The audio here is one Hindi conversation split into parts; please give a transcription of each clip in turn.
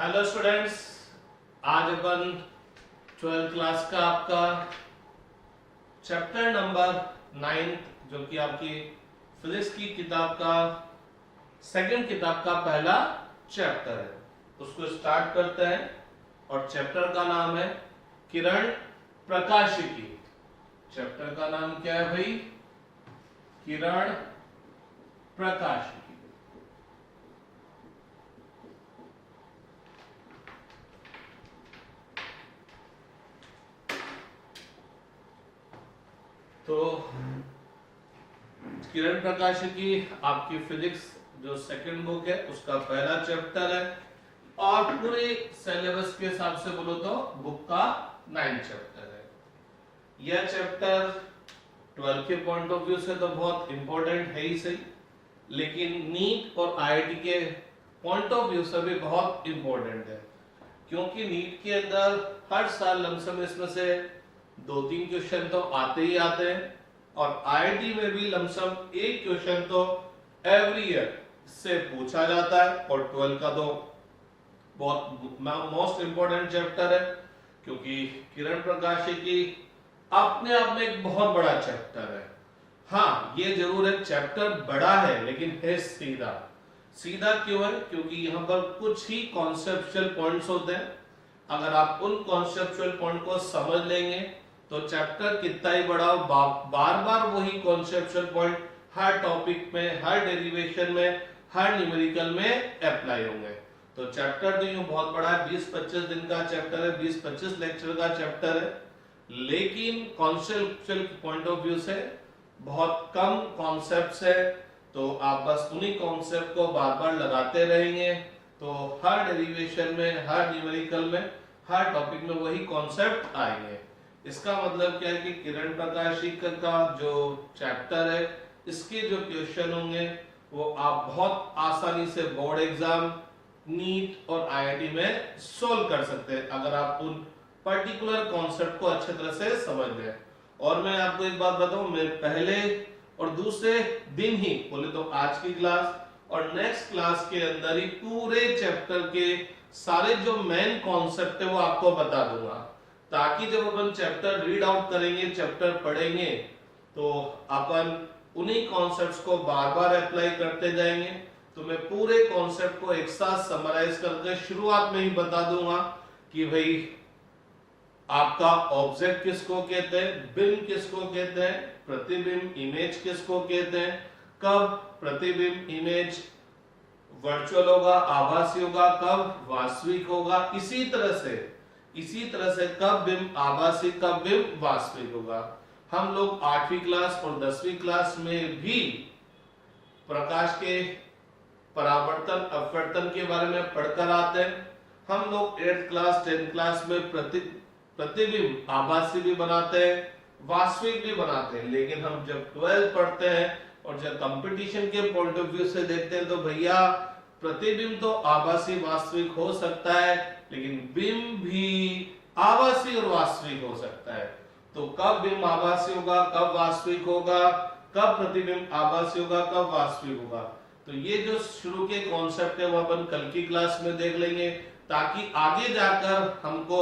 हेलो स्टूडेंट्स, आज अपन 12th क्लास का आपका चैप्टर नंबर 9 जो कि आपकी फिजिक्स की किताब का सेकंड किताब का पहला चैप्टर है उसको स्टार्ट करते हैं। और चैप्टर का नाम है किरण प्रकाशिकी। चैप्टर का नाम क्या है भाई? किरण प्रकाशिकी। तो किरण प्रकाशिकी आपकी फिजिक्स जो सेकंड बुक है उसका पहला चैप्टर है और पूरे सिलेबस के हिसाब से बोलो तो बुक का 9 चैप्टर है। यह चैप्टर 12 के पॉइंट ऑफ व्यू से तो बहुत इंपॉर्टेंट है ही सही, लेकिन नीट और आईआईटी के पॉइंट ऑफ व्यू से भी बहुत इंपॉर्टेंट है, क्योंकि नीट के अंदर हर साल लमसम इसमें से 2-3 क्वेश्चन तो आते ही आते हैं और आईआईटी में भी लमसम एक क्वेश्चन तो एवरी ईयर से पूछा जाता है। और 12 का तो बहुत मोस्ट इंपॉर्टेंट चैप्टर है, क्योंकि किरण प्रकाशिकी अपने आप में एक बहुत बड़ा चैप्टर है। हाँ, ये जरूर है चैप्टर बड़ा है, लेकिन है सीधा। सीधा क्यों है? क्योंकि यहाँ पर कुछ ही कॉन्सेप्चुअल पॉइंट्स होते हैं। अगर आप उन कॉन्सेप्चुअल पॉइंट को समझ लेंगे तो चैप्टर कितना ही बड़ा हो, बार बार वही कॉन्सेप्चुअल पॉइंट हर टॉपिक में, हर डेरिवेशन में, हर न्यूमेरिकल में अप्लाई होंगे। तो चैप्टर तो यूं बहुत बड़ा है, 20-25 दिन का चैप्टर है, 20-25 लेक्चर का चैप्टर है, लेकिन कॉन्सेप्चुअल पॉइंट ऑफ व्यू से बहुत कम कॉन्सेप्ट्स है। तो आप बस उन्हीं कॉन्सेप्ट को बार बार लगाते रहेंगे तो हर डेरिवेशन में, हर न्यूमेरिकल में, हर टॉपिक में वही कॉन्सेप्ट आएंगे। इसका मतलब क्या है कि किरण प्रकाशिकी का जो चैप्टर है इसके जो क्वेश्चन होंगे वो आप बहुत आसानी से बोर्ड एग्जाम, नीट और आईआईटी में सोल्व कर सकते हैं, अगर आप उन पर्टिकुलर कॉन्सेप्ट को अच्छे तरह से समझ लें। और मैं आपको एक बात बताऊं, मैं पहले और दूसरे दिन ही, बोले तो आज की क्लास और नेक्स्ट क्लास के अंदर ही पूरे चैप्टर के सारे जो मेन कॉन्सेप्ट है वो आपको बता दूंगा, ताकि जब अपन चैप्टर रीड आउट करेंगे, चैप्टर पढ़ेंगे, तो अपन उन्हीं कॉन्सेप्ट्स को बार बार अप्लाई करते जाएंगे। तो मैं पूरे कॉन्सेप्ट को एक साथ समराइज करके शुरुआत में ही बता दूंगा कि भाई आपका ऑब्जेक्ट किसको कहते हैं, बिंब किसको कहते हैं, प्रतिबिंब इमेज किसको कहते हैं, कब प्रतिबिंब इमेज वर्चुअल होगा, आभासी होगा, कब वास्तविक होगा, इसी तरह से कब बिंब आभासी, कब बिंब वास्तविक होगा। हम लोग 8वीं क्लास और 10वीं क्लास में भी प्रकाश के परावर्तन अपवर्तन के बारे में पढ़कर आते हैं। हम लोग 8th क्लास 10th क्लास में प्रतिबिंब आभासी भी बनाते हैं, वास्तविक भी बनाते हैं। लेकिन हम जब 12 पढ़ते हैं और जब कंपटीशन के पॉइंट ऑफ व्यू से देखते हैं तो भैया प्रतिबिंब तो आभासी वास्तविक हो सकता है, लेकिन बिंब भी आभासी और वास्तविक हो सकता है। तो कब बिंब आभासी होगा, कब वास्तविक होगा, कब प्रतिबिंब आभासी होगा, कब वास्तविक होगा, तो ये जो शुरू के कॉन्सेप्ट है वो अपन कल की क्लास में देख लेंगे, ताकि आगे जाकर हमको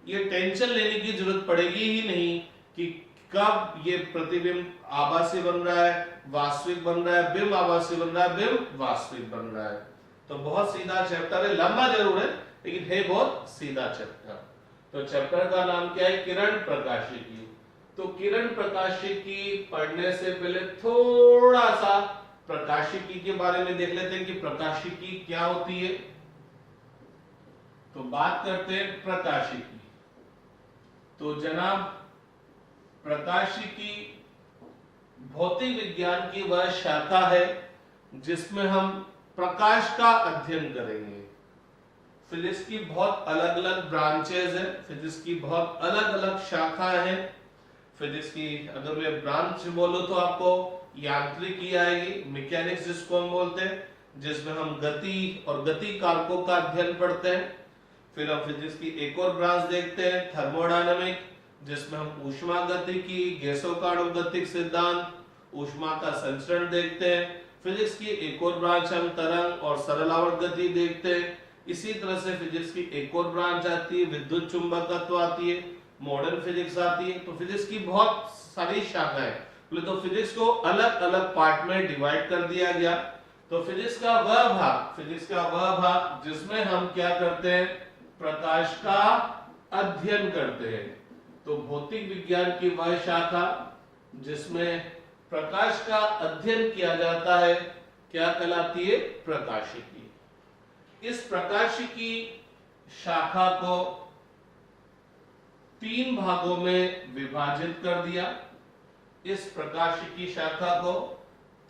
ये टेंशन लेने की जरूरत पड़ेगी ही नहीं कि कब ये प्रतिबिंब आभासी बन रहा है, वास्तविक बन रहा है, बिंब आभासी बन रहा है, बिंब वास्तविक बन रहा है। तो बहुत सीधा चैप्टर है, लंबा जरूर है लेकिन है बहुत सीधा चैप्टर। तो चैप्टर का नाम क्या है? किरण प्रकाशिकी। तो किरण प्रकाशिकी पढ़ने से पहले थोड़ा सा प्रकाशिकी के बारे में देख लेते हैं कि प्रकाशिकी क्या होती है। तो बात करते हैं प्रकाशिकी। तो जनाब, प्रकाशिकी भौतिक विज्ञान की वह शाखा है जिसमें हम प्रकाश का अध्ययन करेंगे। फिजिक्स की बहुत अलग अलग ब्रांचेस हैं, फिजिक्स की बहुत अलग अलग शाखाएं हैं। फिजिक्स की अगर मैं ब्रांच बोलूं तो आपको यांत्रिकी आएगी, मैकेनिक्स जिसको हम बोलते हैं, जिसमें हम गति और गति कारकों का अध्ययन पढ़ते हैं। फिर हम फिजिक्स की एक और ब्रांच देखते हैं थर्मोडायनामिक, जिसमें हम ऊष्मा गतिकी, गैसों का अणुगतिक सिद्धांत, ऊष्मा का संचरण देखते हैं। फिजिक्स की एक और ब्रांच हम तरंग और सरल आवर्त गति देखते हैं। इसी तरह से फिजिक्स की एक और ब्रांच आती है, विद्युत चुंबकत्व आती है, मॉडर्न फिजिक्स आती है। तो फिजिक्स की बहुत सारी शाखाएं, बोले तो फिजिक्स को अलग अलग पार्ट में डिवाइड कर दिया गया। तो फिजिक्स का वह भाग जिसमें हम क्या करते हैं, प्रकाश का अध्ययन करते हैं। तो भौतिक विज्ञान की वह शाखा जिसमें प्रकाश का अध्ययन किया जाता है क्या कहलाती है, प्रकाशिकी। इस प्रकाशिकी शाखा को 3 भागों में विभाजित कर दिया। इस प्रकाशिकी शाखा को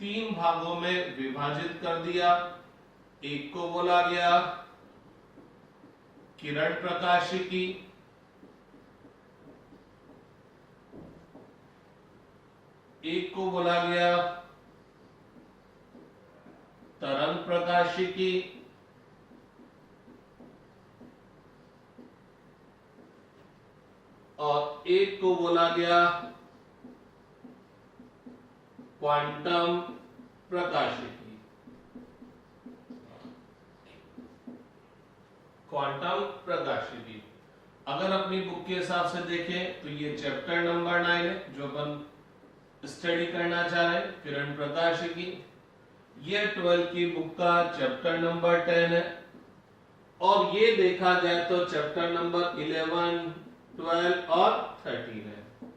3 भागों में विभाजित कर दिया। एक को बोला गया किरण प्रकाशिकी, एक को बोला गया तरंग प्रकाशिकी, और एक को बोला गया क्वांटम प्रकाशिकी। क्वांटम प्रकाशिकी अगर अपनी बुक के हिसाब से देखें तो ये चैप्टर नंबर 9 है जो अपन स्टडी करना चाह रहे हैं, किरण प्रकाशिकी। ये 12 की बुक का चैप्टर नंबर 10 है, और ये देखा जाए तो चैप्टर नंबर 11, 12 और 13 है।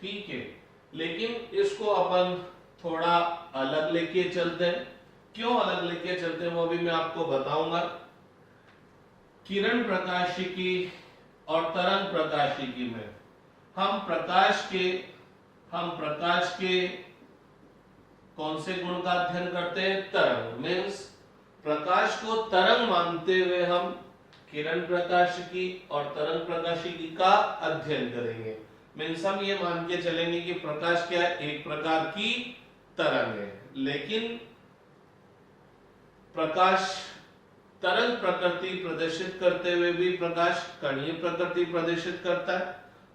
ठीक है, लेकिन इसको अपन थोड़ा अलग लेके चलते हैं। क्यों अलग लेके चलते हैं वो भी मैं आपको बताऊंगा। किरण प्रकाशिकी और तरंग प्रकाशिकी में हम प्रकाश के कौन से गुण का अध्ययन करते हैं, तरंग। मीन्स प्रकाश को तरंग मानते हुए हम किरण प्रकाशिकी और तरंग प्रकाशिकी का अध्ययन करेंगे। मीन्स हम ये मान के चलेंगे कि प्रकाश क्या है, एक प्रकार की तरंग है। लेकिन प्रकाश तरंग प्रकृति प्रदर्शित करते हुए भी प्रकाश कणीय प्रकृति प्रदर्शित करता है।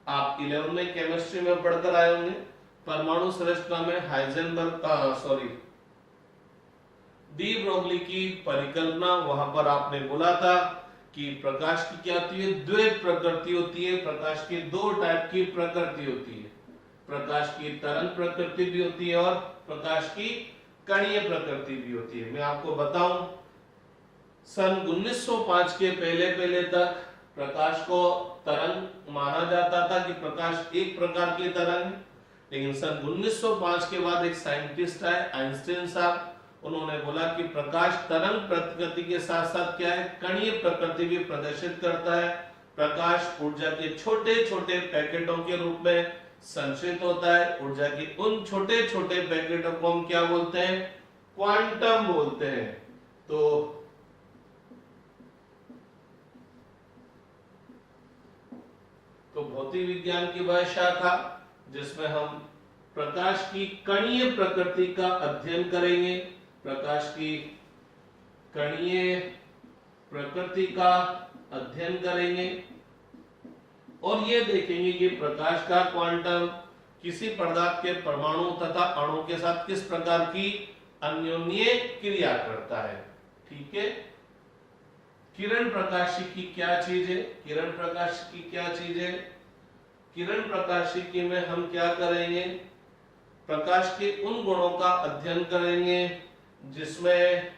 आप 11 में केमिस्ट्री में पढ़कर आए होंगे, परमाणु संरचना में हाइजेनबर्ग डी ब्रोगली की परिकल्पना, वहां पर आपने बोला था कि प्रकाश की क्या होती है, द्वैत प्रकृति होती है। प्रकाश की 2 टाइप की प्रकृति होती है, प्रकाश की तरंग प्रकृति भी होती है और प्रकाश की कणीय प्रकृति भी होती है। मैं आपको बताऊं, सन 1905 के पहले तक प्रकाश को तरंग माना जाता था कि प्रकाश एक प्रकार की तरंग है। लेकिन सन 1905 के बाद एक साइंटिस्ट आए, आइंस्टाइन साहब, उन्होंने बोला कि प्रकाश तरंग प्रकृति के साथ साथ क्या है, कणीय प्रकृति भी प्रदर्शित करता है। प्रकाश ऊर्जा के छोटे छोटे पैकेटों के रूप में संचित होता है। ऊर्जा के उन छोटे छोटे पैकेटों को हम क्या बोलते हैं, क्वांटम बोलते हैं। तो भौतिक विज्ञान की वह शाखा जिसमें हम प्रकाश की कणीय प्रकृति का अध्ययन करेंगे, प्रकाश की कणीय प्रकृति का अध्ययन करेंगे और ये देखेंगे कि प्रकाश का क्वांटम किसी पदार्थ के परमाणु तथा अणु के साथ किस प्रकार की अन्योन्य क्रिया करता है। ठीक है, किरण प्रकाशिकी क्या चीज है, किरण प्रकाशिकी क्या चीज है। किरण प्रकाशिकी में हम क्या करेंगे, प्रकाश के उन गुणों का अध्ययन करेंगे जिसमें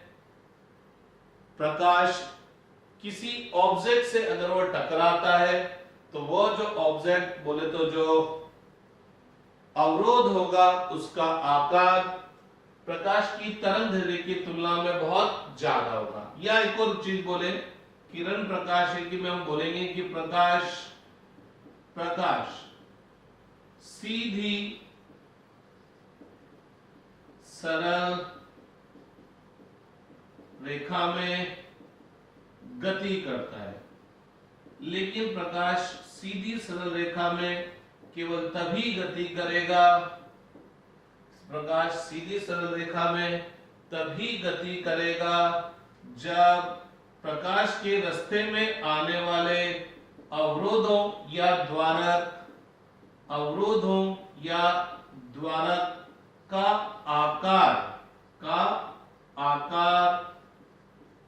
प्रकाश किसी ऑब्जेक्ट से अगर वो टकराता है तो वो जो ऑब्जेक्ट बोले तो जो अवरोध होगा उसका आकार प्रकाश की तरंग दैर्घ्य की तुलना में बहुत ज्यादा होगा। या एक और चीज बोले, किरण प्रकाशिकी में हम बोलेंगे कि प्रकाश सीधी सरल रेखा में गति करता है। लेकिन प्रकाश सीधी सरल रेखा में केवल तभी गति करेगा, प्रकाश सीधी सरल रेखा में तभी गति करेगा जब प्रकाश के रास्ते में आने वाले अवरोधों या द्वारक का आकार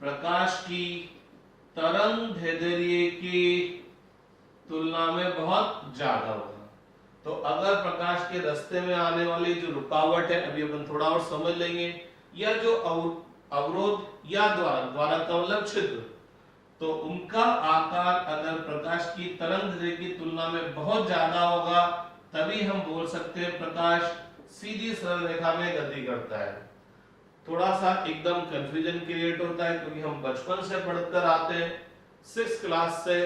प्रकाश की तरंग दैर्ध्य की तुलना में बहुत ज्यादा होगा। तो अगर प्रकाश के रास्ते में आने वाली जो रुकावट है, अभी अपन थोड़ा और समझ लेंगे, या जो अवरोध या द्वारा का मतलब छिद्र, तो उनका आकार अगर प्रकाश की तरंग दैर्ध्य की तुलना में बहुत ज्यादा होगा, तभी हम बोल सकते हैं प्रकाश सीधी सरल रेखा में गति करता है। थोड़ा सा एकदम कंफ्यूजन क्रिएट होता है, क्योंकि हम बचपन से पढ़कर आते हैं 6th क्लास से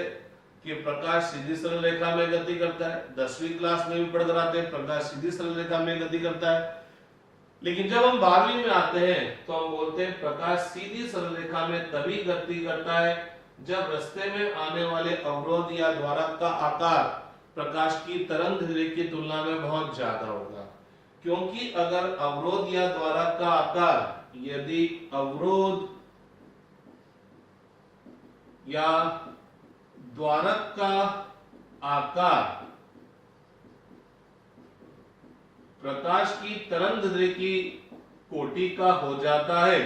कि प्रकाश सीधी सरल रेखा में गति करता है, 10वीं क्लास में भी पढ़कर आते हैं प्रकाश सीधी सरल रेखा में गति करता है। लेकिन जब हम 12वीं में आते हैं तो हम बोलते हैं प्रकाश सीधी सरल रेखा में तभी गति करता है जब रास्ते में आने वाले अवरोध या द्वारक का आकार प्रकाश की तरंग दैर्ध्य की तुलना में बहुत ज्यादा होगा। क्योंकि अगर अवरोध या द्वारक का आकार, यदि अवरोध या द्वारक का आकार प्रकाश की तरंग दैर्ध्य की कोटि का हो जाता है,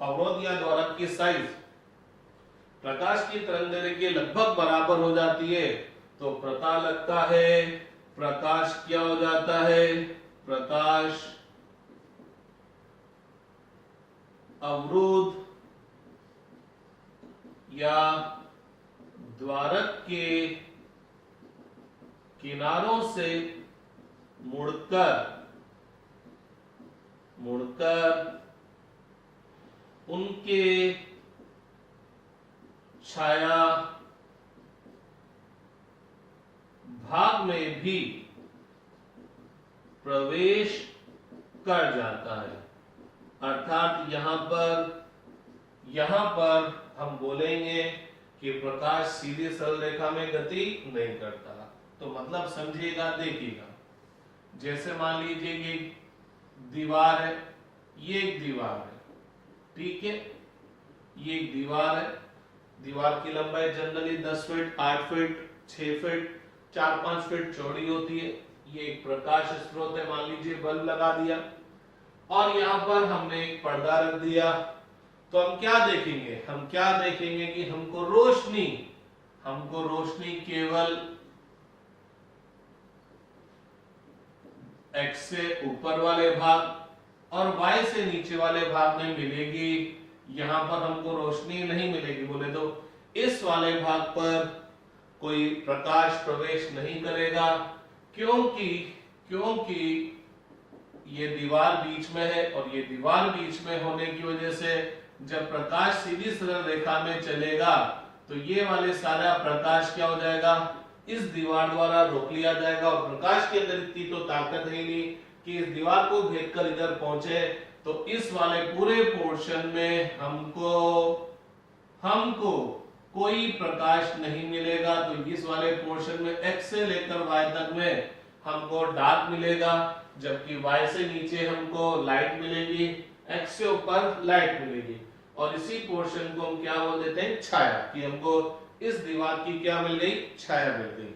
अवरोध या द्वारक की साइज प्रकाश की तरंग दैर्ध्य के लगभग बराबर हो जाती है, तो पता लगता है प्रकाश क्या हो जाता है, प्रकाश अवरोध या द्वारक के किनारों से मुड़कर उनके छाया भाग में भी प्रवेश कर जाता है। अर्थात यहां पर हम बोलेंगे कि प्रकाश सीधी सरल रेखा में गति नहीं करता। तो मतलब समझिएगा, देखिएगा, जैसे मान लीजिए ये दीवार है, ये एक दीवार है, ठीक है, ये एक दीवार है, दीवार की लंबाई generally 10 feet, 8 feet, 6 feet, 4-5 feet चौड़ी होती है। ये एक प्रकाश स्रोत है, मान लीजिए बल्ब लगा दिया और यहाँ पर हमने एक पर्दा रख दिया, तो हम क्या देखेंगे, कि हमको रोशनी केवल X से ऊपर वाले भाग और Y से नीचे वाले भाग में मिलेगी। यहां पर हमको रोशनी नहीं मिलेगी, बोले तो इस वाले भाग पर कोई प्रकाश प्रवेश नहीं करेगा, क्योंकि ये दीवार बीच में है, और ये दीवार बीच में होने की वजह से जब प्रकाश सीधी सरल रेखा में चलेगा तो ये वाले सारा प्रकाश क्या हो जाएगा, इस दीवार द्वारा रोक लिया जाएगा। और प्रकाश के अंदर इतनी तो ताकत है नहीं कि इस दीवार को भेदकर इधर पहुंचे, तो इस वाले पूरे पोर्शन में हमको कोई प्रकाश नहीं मिलेगा। तो इस वाले पोर्शन में X से लेकर Y तक में हमको डार्क मिलेगा, जबकि Y से नीचे हमको लाइट मिलेगी, X से ऊपर लाइट मिलेगी। और इसी पोर्शन को हम क्या बोल देते हैं, छाया, कि हमको इस दीवार की क्या मिल गई, छाया मिल गई।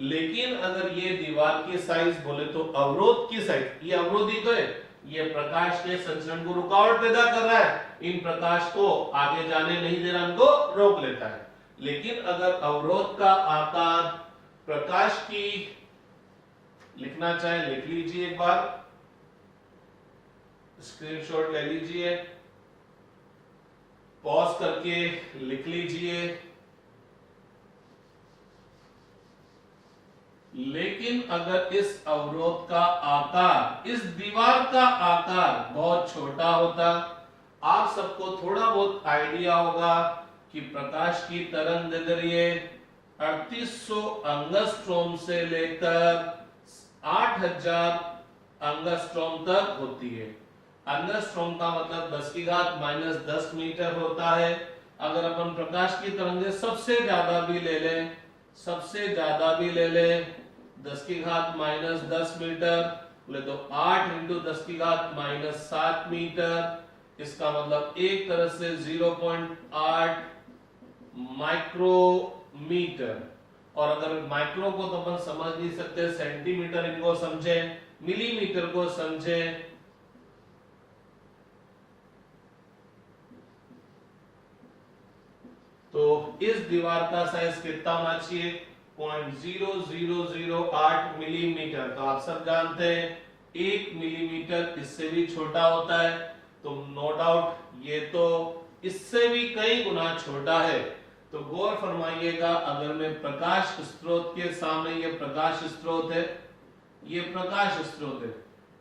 लेकिन अगर ये दीवार की साइज बोले तो अवरोध की साइज, ये अवरोध ही तो है, ये प्रकाश के संचरण को रुकावट पैदा कर रहा है, इन प्रकाश को आगे जाने नहीं दे रहा, इनको रोक लेता है। लेकिन अगर अवरोध का आकार प्रकाश की, लिखना चाहे लिख लीजिए, एक बार स्क्रीनशॉट ले लीजिए, पॉज करके लिख लीजिए। लेकिन अगर इस अवरोध का आकार, इस दीवार का आकार बहुत छोटा होता, आप सबको थोड़ा बहुत आइडिया होगा कि प्रकाश की तरंग दैर्ध्य 3800 एंगस्ट्रॉम से लेकर 8000 एंगस्ट्रॉम तक होती है। एंगस्ट्रॉम का मतलब 10⁻⁻10 मीटर होता है। अगर अपन प्रकाश की तरंगें सबसे ज्यादा भी ले लें, 10⁻10 मीटर, बोले तो 8 × 10⁻7 मीटर, इसका मतलब एक तरह से 0.8 माइक्रोमीटर। और अगर माइक्रो को तो अपन समझ नहीं सकते, सेंटीमीटर इनको समझे, मिलीमीटर को समझे, तो इस दीवार का साइज कितना होना चाहिए? 0.0008 मिलीमीटर। तो आप सब जानते हैं 1 मिलीमीटर इससे भी छोटा होता है, तो नो डाउट ये तो इससे भी कई गुना छोटा है। तो गौर फरमाइएगा, अगर मैं प्रकाश स्रोत के सामने, ये प्रकाश स्रोत है, ये प्रकाश स्रोत है,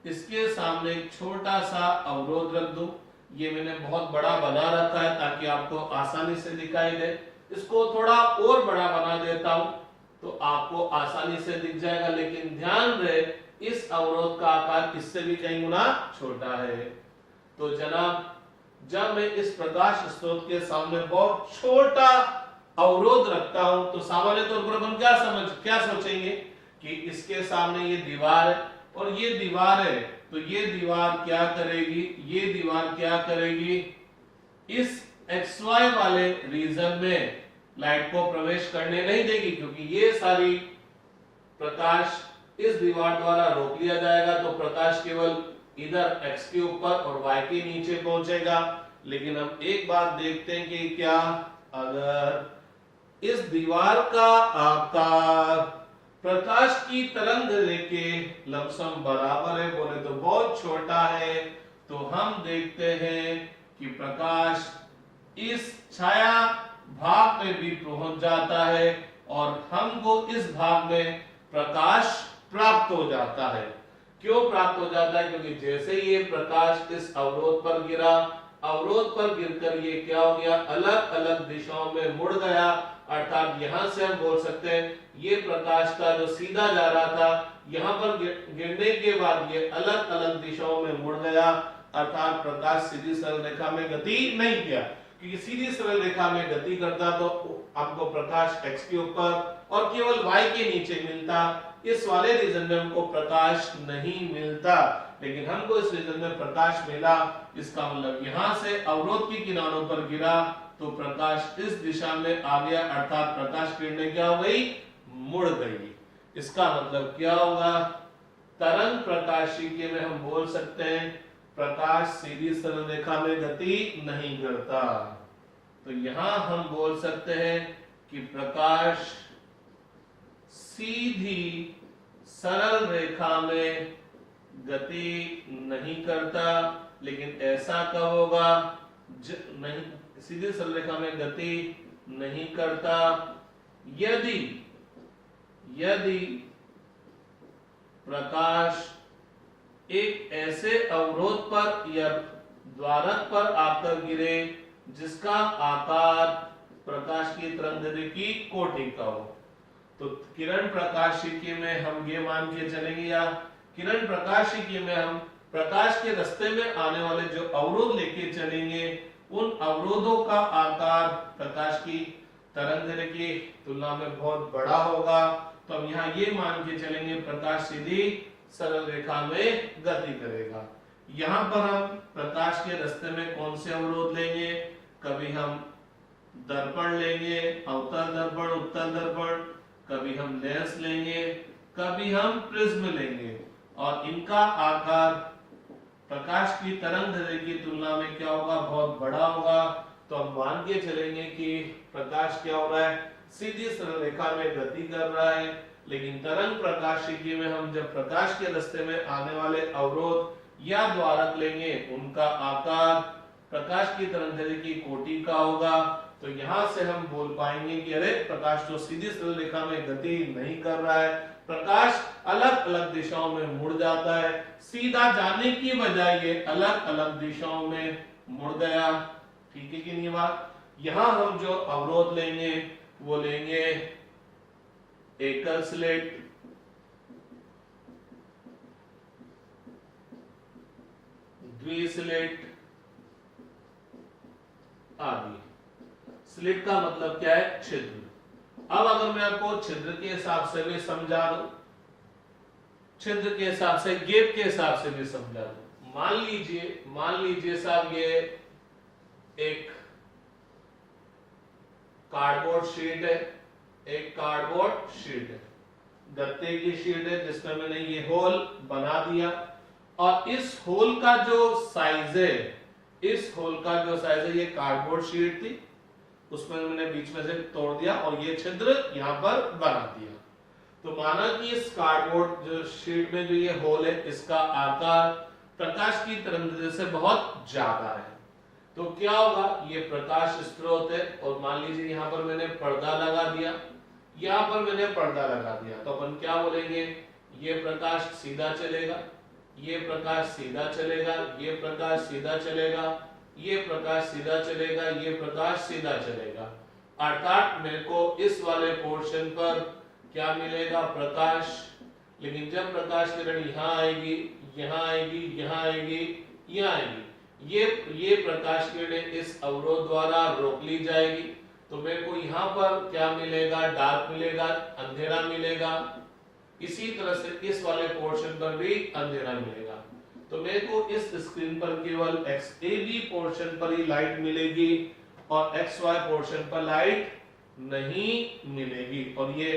इसके सामने एक छोटा सा अवरोध रख दूं, ये मैंने बहुत बड़ा बना रखा है ताकि आपको आसानी से दिखाई दे। इसको थोड़ा और बड़ा बना देता हूं तो आपको आसानी से दिख जाएगा, लेकिन ध्यान रहे इस अवरोध का आकार इससे भी कई गुना छोटा है। तो जनाब, जब मैं इस प्रकाश स्रोत के सामने बहुत छोटा अवरोध रखता हूं तो सामान्य तौर पर हम क्या सोचेंगे कि इसके सामने ये दीवार है और ये दीवार है, तो ये दीवार क्या करेगी? ये दीवार क्या करेगी? इस XY वाले रीजन में लाइट को प्रवेश करने नहीं देगी, क्योंकि ये सारी प्रकाश इस दीवार द्वारा रोक लिया जाएगा। तो प्रकाश केवल इधर X के ऊपर और Y के नीचे पहुंचेगा। लेकिन हम एक बात देखते हैं कि क्या अगर इस दीवार का आकार प्रकाश की तरंग के लमसम बराबर है, बोले तो बहुत छोटा है, तो हम देखते हैं कि प्रकाश इस छाया भाग में भी पहुंच जाता है और हमको इस भाग में प्रकाश प्राप्त हो जाता है। क्यों प्राप्त हो जाता है? क्योंकि जैसे ये प्रकाश इस अवरोध पर गिरा, अवरोध पर गिरकर ये क्या हो गया? अलग अलग दिशाओं में मुड़ गया। अर्थात यहां से हम बोल सकते हैं ये प्रकाश था जो सीधा जा रहा था, यहां पर गिरने के बाद ये अलग अलग दिशाओं में मुड़ गया। अर्थात प्रकाश सीधी सरल रेखा में गति नहीं किया, क्योंकि सीधी सरल रेखा में गति करता तो आपको प्रकाश X के ऊपर और केवल Y के नीचे मिलता। इस वाले रीजन में हमको प्रकाश नहीं मिलता, लेकिन हमको इस रीजन में प्रकाश मिला। इसका मतलब यहां से अवरोध की किनारों पर गिरा तो प्रकाश इस दिशा में आ गया, अर्थात प्रकाश किरणें क्या हो गई? मुड़ गई। इसका मतलब क्या होगा? तरंग प्रकाशिकी में हम बोल सकते हैं प्रकाश सीधी सरल रेखा में गति नहीं करता। तो यहां हम बोल सकते हैं कि प्रकाश सीधी सरल रेखा में गति नहीं करता। लेकिन ऐसा कब होगा? नहीं, सीधी सरल रेखा में गति नहीं करता यदि प्रकाश एक ऐसे अवरोध पर या द्वारक पर आकर गिरे जिसका आकार प्रकाश की तरंगदैर्घ्य की कोटि का हो। तो किरण प्रकाशिकी में हम ये मान के चलेंगे, या किरण प्रकाशिकी में हम प्रकाश के रास्ते में आने वाले जो अवरोध लेके चलेंगे, उन अवरोधों का आकार प्रकाश की तरंगदैर्घ्य की तुलना में बहुत बड़ा होगा। तो हम यहाँ ये मान के चलेंगे प्रकाश सीधी सरल रेखा में गति करेगा। यहाँ पर हम प्रकाश के रास्ते में कौन से अवरोध लेंगे? कभी हम दर्पण लेंगे, अवतल दर्पण, उत्तल दर्पण, कभी हम लेंस लेंगे, कभी हम प्रिज्म लेंगे, और इनका आकार प्रकाश की तरंगदैर्घ्य की तुलना में क्या होगा? बहुत बड़ा होगा। तो हम मान के चलेंगे कि प्रकाश क्या हो रहा है? सीधी सरल रेखा में गति कर रहा है। लेकिन तरंग प्रकाशिकी में हम जब प्रकाश के रास्ते में आने वाले अवरोध या द्वारक लेंगे, उनका आकार प्रकाश की तरंगदैर्घ्य की कोटि का होगा। तो यहां से हम बोल पाएंगे कि अरे प्रकाश तो सीधी सरल रेखा में गति नहीं कर रहा है, प्रकाश अलग अलग दिशाओं में मुड़ जाता है, सीधा जाने की बजाय ये अलग अलग दिशाओं में मुड़ गया। ठीक है कि नहीं बात? यहां हम जो अवरोध लेंगे वो लेंगे एकल स्लिट, द्विस्लिट आदि। स्लिट का मतलब क्या है? छिद्र। अब अगर मैं आपको छिद्र के हिसाब से भी समझा दूं, छिद्र के हिसाब से, गेप के हिसाब से भी समझा दूं, मान लीजिए साहब ये एक कार्डबोर्ड शीट है, एक कार्डबोर्ड शीट है, गत्ते की शीट है जिसमें मैंने ये होल बना दिया, और इस होल का जो साइज है, ये कार्डबोर्ड शीट थी, उसमें मैंने बीच में से तोड़ दिया और ये छिद्र यहाँ पर बना दिया। तो माना कि इस कार्डबोर्ड जो शीट में जो ये होल है इसका आकार प्रकाश की तरंगदैर्घ्य से बहुत ज्यादा है, तो क्या होगा, ये प्रकाश स्रोत है और मान लीजिए यहाँ पर मैंने पर्दा लगा दिया, यहाँ पर मैंने पर्दा लगा दिया, तो अपन क्या बोलेंगे, ये प्रकाश सीधा चलेगा, ये प्रकाश सीधा चलेगा, ये प्रकाश सीधा चलेगा, ये प्रकाश सीधा चलेगा, ये प्रकाश सीधा चलेगा। अर्थात मेरे को इस वाले पोर्शन पर क्या मिलेगा, प्रकाश। लेकिन जब प्रकाश किरण यहाँ आएगी, यहाँ आएगी, यहाँ आएगी, यहाँ आएगी, ये प्रकाश किरणें इस अवरोध द्वारा रोक ली जाएगी, तो मेरे को यहाँ पर क्या मिलेगा, डार्क मिलेगा, अंधेरा मिलेगा। इसी तरह से इस वाले पोर्शन पर भी अंधेरा मिलेगा। तो मेरे को इस स्क्रीन पर केवल XAB पोर्शन पर ही लाइट मिलेगी और XY पोर्शन पर लाइट नहीं मिलेगी। और ये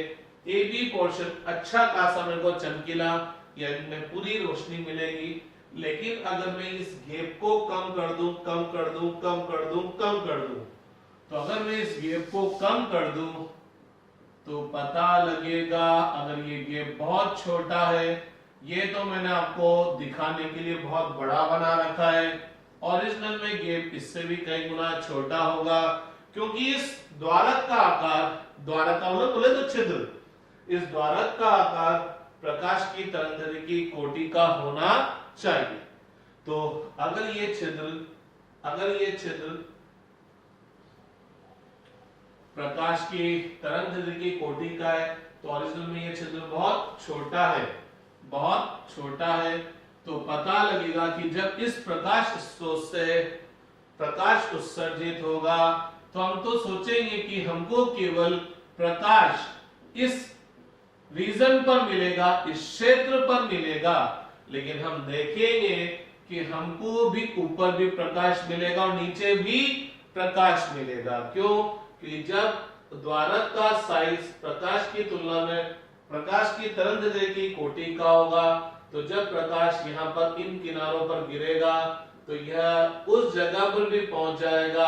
AB पोर्शन अच्छा खासा मेरे को चमकीला या इनमें पूरी रोशनी मिलेगी। लेकिन अगर मैं इस गैप को कम कर दूं, कम कर दूं, कम कर दूं, कम कर दूं, तो अगर मैं इस गैप को कम कर दूं तो पता लगेगा, अगर ये गैप बहुत छोटा है, ये तो मैंने आपको दिखाने के लिए बहुत बड़ा बना रखा है, ओरिजिनल में गैप इससे भी कई गुना छोटा होगा, क्योंकि इस द्वारक का आकार, द्वारक का मतलब बोले तो छिद्र, इस द्वारक का आकार प्रकाश की तरंगदैर्घ्य की कोटि का होना चाहिए। तो अगर ये छिद्र प्रकाश की तरंगदैर्घ्य की कोटि का है, तो ओरिजिनल में ये छिद्र बहुत छोटा है, बहुत छोटा है। तो पता लगेगा कि जब इस प्रकाश स्रोत से प्रकाश उत्सर्जित होगा तो हम तो सोचेंगे कि हमको केवल प्रकाश इस रीजन पर मिलेगा, इस क्षेत्र पर मिलेगा, लेकिन हम देखेंगे कि हमको भी ऊपर भी प्रकाश मिलेगा और नीचे भी प्रकाश मिलेगा। क्यों? कि जब द्वारक का साइज प्रकाश की तुलना में प्रकाश की तरंगदैर्घ्य की कोटि का होगा, तो जब प्रकाश यहाँ पर इन किनारों पर गिरेगा तो यह उस जगह पर भी पहुंच जाएगा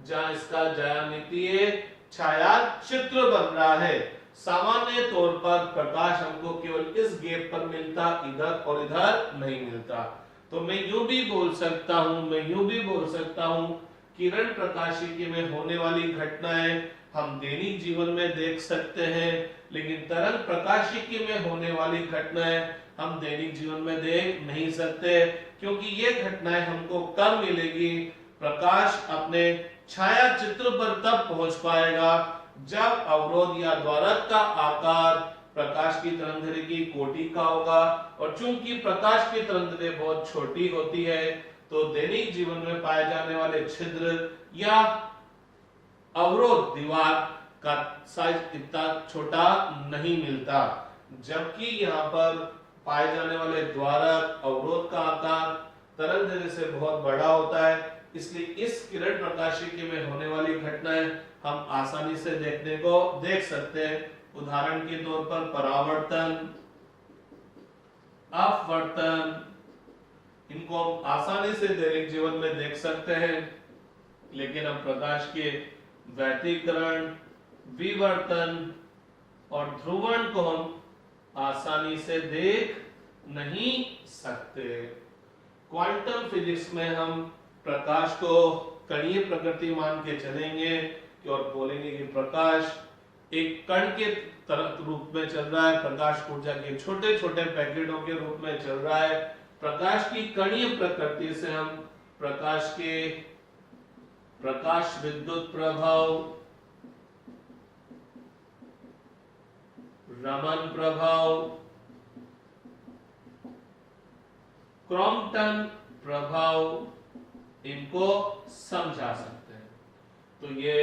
जहां इसका ज्यामितीय छायाचित्र बन रहा है। सामान्य तौर पर प्रकाश हमको केवल इस गैप पर मिलता, इधर और इधर नहीं मिलता। तो मैं यूं भी बोल सकता हूं किरण प्रकाशिकी में होने वाली घटनाएं हम दैनिक जीवन में देख सकते हैं, लेकिन तरंग प्रकाशिकी में होने वाली घटनाएं हम दैनिक जीवन में देख नहीं सकते, क्योंकि ये घटनाएं हमको कब मिलेगी, प्रकाश अपने छाया चित्र पर तब पहुंच पाएगा जब अवरोध या द्वारक का आकार प्रकाश की तरंगदैर्घ्य की कोटि का होगा। और चूंकि प्रकाश की तरंगदैर्घ्य बहुत छोटी होती है, तो दैनिक जीवन में पाए जाने वाले छिद्र या अवरोध दीवार का साइज इतना छोटा नहीं मिलता, जबकि यहाँ पर पाए जाने वाले द्वारक अवरोध का आकार तरंगदैर्घ्य से बहुत बड़ा होता है। इसलिए इस किरण प्रकाशिकी में होने वाली घटनाएं हम आसानी से देख सकते हैं। उदाहरण के तौर पर परावर्तन, अपवर्तन, इनको हम आसानी से दैनिक जीवन में देख सकते हैं, लेकिन हम प्रकाश के व्यतिकरण, विवर्तन और ध्रुवण को हम आसानी से देख नहीं सकते। क्वांटम फिजिक्स में हम प्रकाश को कणीय प्रकृति मान के चलेंगे और बोलेंगे कि प्रकाश एक कण के रूप में चल रहा है, प्रकाश ऊर्जा के छोटे छोटे पैकेटों के रूप में चल रहा है। प्रकाश की कणीय प्रकृति से हम प्रकाश के प्रकाश विद्युत प्रभाव, रमन प्रभाव, क्रॉम्पटन प्रभाव, इनको समझा सकते हैं। तो ये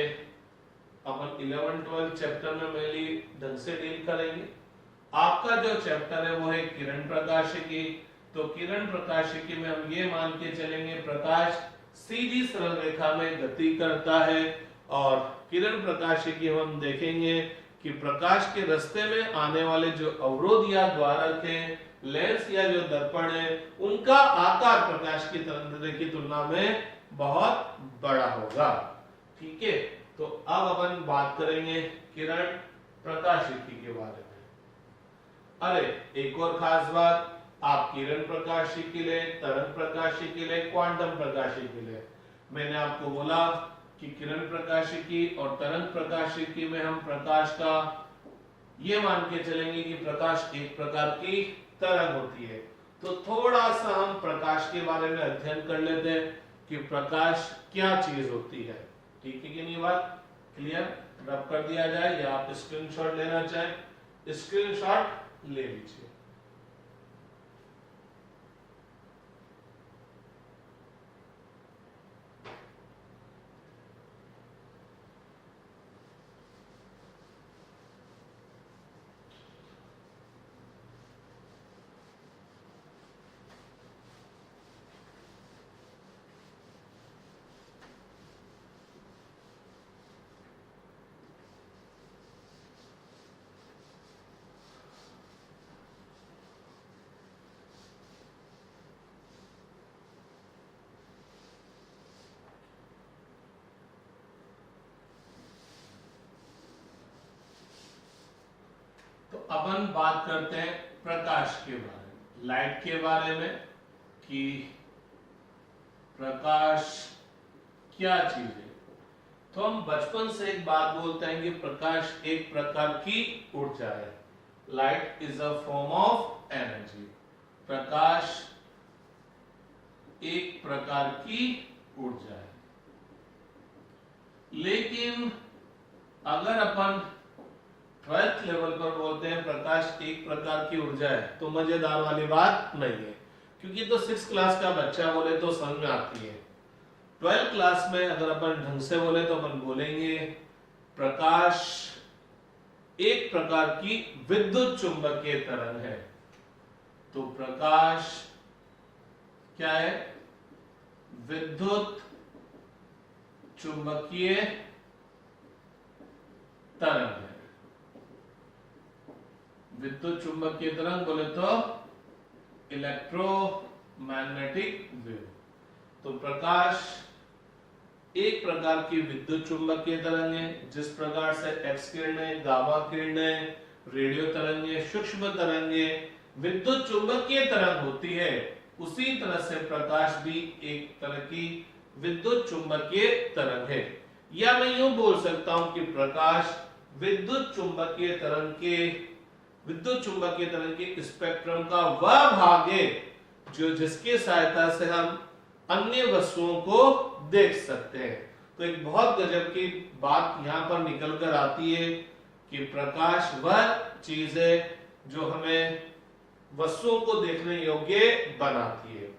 अपन 11-12 चैप्टर में मेनली ढंग से डील करेंगे। आपका जो चैप्टर है वो है किरण प्रकाशिकी। तो किरण प्रकाशिकी में हम ये मान के चलेंगे प्रकाश सीधी सरल रेखा में गति करता है, और किरण प्रकाशिकी हम देखेंगे कि प्रकाश के रास्ते में आने वाले जो अवरोध या द्वारक है, लेंस या जो दर्पण है, उनका आकार प्रकाश की तरंगदैर्घ्य की तुलना में बहुत बड़ा होगा। ठीक है, तो अब अपन बात करेंगे किरण प्रकाशिकी के बारे में। अरे एक और खास बात, आप किरण प्रकाशिकी ले, तरंग प्रकाशिकी ले, क्वांटम प्रकाशिकी ले, मैंने आपको बोला कि किरण प्रकाशिकी और तरंग प्रकाशिकी में हम प्रकाश का ये मान के चलेंगे कि प्रकाश एक प्रकार की तरंग होती है। तो थोड़ा सा हम प्रकाश के बारे में अध्ययन कर लेते हैं कि प्रकाश क्या चीज होती है। ठीक है कि नहीं, बात क्लियर? रब कर दिया जाए या आप स्क्रीनशॉट लेना चाहें स्क्रीनशॉट ले लीजिए। तो अपन बात करते हैं प्रकाश के बारे में, लाइट के बारे में, कि प्रकाश क्या चीज है। तो हम बचपन से एक बात बोलते हैं कि प्रकाश एक प्रकार की ऊर्जा है। Light is a form of energy. प्रकाश एक प्रकार की ऊर्जा है। लेकिन अगर अपन 12th लेवल पर बोलते हैं प्रकाश एक प्रकार की ऊर्जा है, तो मजेदार वाली बात नहीं है, क्योंकि तो 6th क्लास का बच्चा बोले तो समझ में आती है। 12th क्लास में अगर अपन ढंग से बोले तो अपन बोलेंगे प्रकाश एक प्रकार की विद्युत चुंबकीय तरंग है। तो प्रकाश क्या है? विद्युत चुंबकीय तरंग है। विद्युत चुंबकीय तरंग बोले तो इलेक्ट्रोमैग्नेटिक वेव। तो प्रकाश एक प्रकार की विद्युत चुंबकीय तरंग है। जिस प्रकार से एक्स किरणें, गामा किरणें, रेडियो तरंगें, सूक्ष्म तरंगें विद्युत चुंबकीय तरंग होती है, उसी तरह से प्रकाश भी एक तरह की विद्युत चुंबकीय तरंग है। या मैं यूं बोल सकता हूं कि प्रकाश विद्युत चुंबकीय तरंग के स्पेक्ट्रम का वह भाग है जो जिसकी सहायता से हम अन्य वस्तुओं को देख सकते हैं। तो एक बहुत गजब की बात यहां पर निकल कर आती है कि प्रकाश वह चीज है जो हमें वस्तुओं को देखने योग्य बनाती है।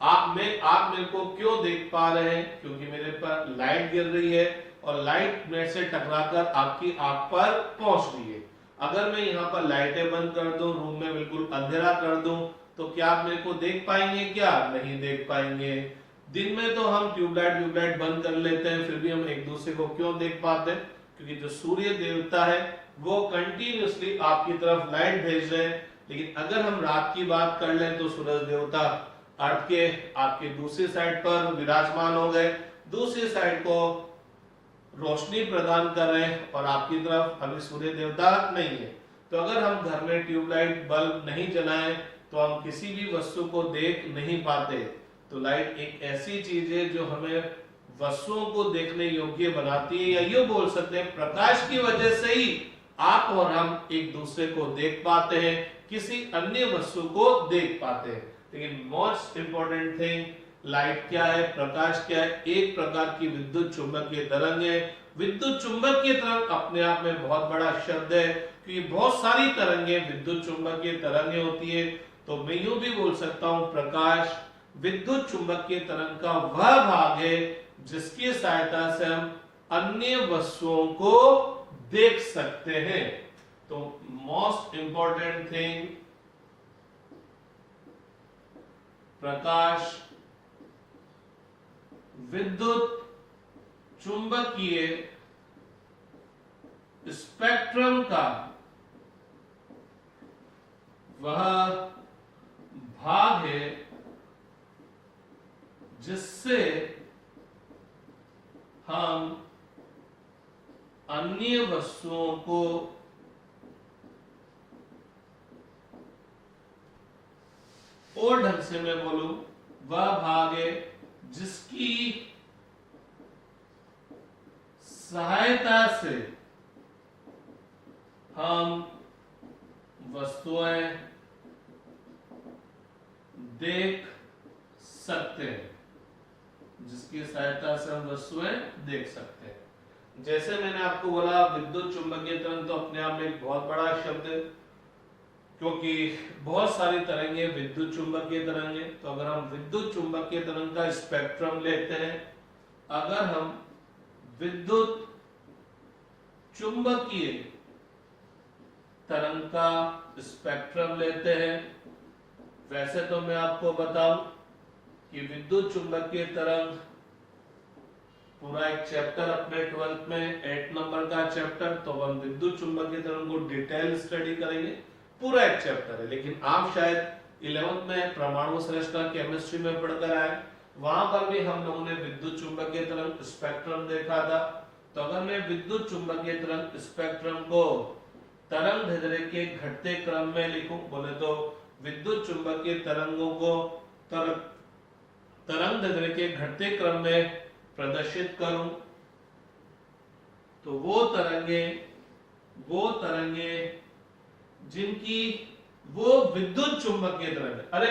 आप मेरे को क्यों देख पा रहे हैं? क्योंकि मेरे पर लाइट गिर रही है और लाइट मेरे से टकराकर आपकी आंख पर पहुंच रही है। अगर मैं यहाँ पर लाइटें बंद कर दूं, रूम में बिल्कुल अंधेरा कर दूं, तो क्या आप मेरे को देख पाएंगे? क्या नहीं देख पाएंगे। दिन में तो हम ट्यूबलाइट बंद कर लेते हैं, फिर भी हम एक दूसरे को क्यों देख पाते हैं? क्योंकि जो सूर्य देवता है वो कंटिन्यूअसली आपकी तरफ लाइट भेज रहे हैं। लेकिन अगर हम रात की बात कर लें तो सूरज देवता अर्थ के आपके दूसरी साइड पर विराजमान हो गए, दूसरी साइड को रोशनी प्रदान कर रहे हैं और आपकी तरफ अभी सूर्य देवता नहीं है। तो अगर हम घर में ट्यूबलाइट बल्ब नहीं जलाएं तो हम किसी भी वस्तु को देख नहीं पाते। तो लाइट एक ऐसी चीज है जो हमें वस्तुओं को देखने योग्य बनाती है, या यूं बोल सकते हैं प्रकाश की वजह से ही आप और हम एक दूसरे को देख पाते हैं, किसी अन्य वस्तु को देख पाते हैं। लेकिन मोस्ट इंपॉर्टेंट थिंग, लाइट क्या है, प्रकाश क्या है? एक प्रकार की विद्युत चुंबकीय तरंग है। विद्युत चुंबकीय तरंग अपने आप में बहुत बड़ा शब्द है, क्योंकि बहुत सारी तरंगें विद्युत चुंबकीय तरंगें होती है। तो मैं यूं भी बोल सकता हूं प्रकाश विद्युत चुंबकीय तरंग का वह भाग है जिसकी सहायता से हम अन्य वस्तुओं को देख सकते हैं। तो मोस्ट इंपॉर्टेंट थिंग, प्रकाश विद्युत चुंबकीय स्पेक्ट्रम का वह भाग है जिससे हम अन्य वस्तुओं को और ढंग से मैं बोलूं, वह भाग है जिसकी सहायता से हम वस्तुएं देख सकते हैं, जिसकी सहायता से हम वस्तुएं देख सकते हैं। जैसे मैंने आपको बोला, विद्युत चुंबकीय तरंग तो अपने आप में एक बहुत बड़ा शब्द है, क्योंकि बहुत सारी तरंगे विद्युत चुंबकीय तरंग है। तो अगर हम विद्युत चुंबकीय तरंग का स्पेक्ट्रम लेते हैं, अगर हम विद्युत चुंबकीय तरंग का स्पेक्ट्रम लेते हैं, वैसे तो मैं आपको बताऊं कि विद्युत चुंबकीय तरंग पूरा एक चैप्टर अपने 12th में 8 नंबर का चैप्टर, तो हम विद्युत चुंबकीय तरंग को डिटेल स्टडी करेंगे, पूरा एक चैप्टर है। लेकिन आप शायद 11th में परमाणु संरचना केमिस्ट्री में पढ़कर आए, वहां पर भी हम लोगों ने विद्युत चुंबकीय तरंग स्पेक्ट्रम देखा था। तो अगर मैं विद्युत चुंबकीय तरंग स्पेक्ट्रम को तरंग दैर्ध्य के घटते क्रम में लिखूं, बोले तो विद्युत चुंबकीय तरंगों को तरंग दैर्ध्य के घटते क्रम में प्रदर्शित करूं, तो वो तरंगे जिनकी वो विद्युत चुंबकीय तरंग है। अरे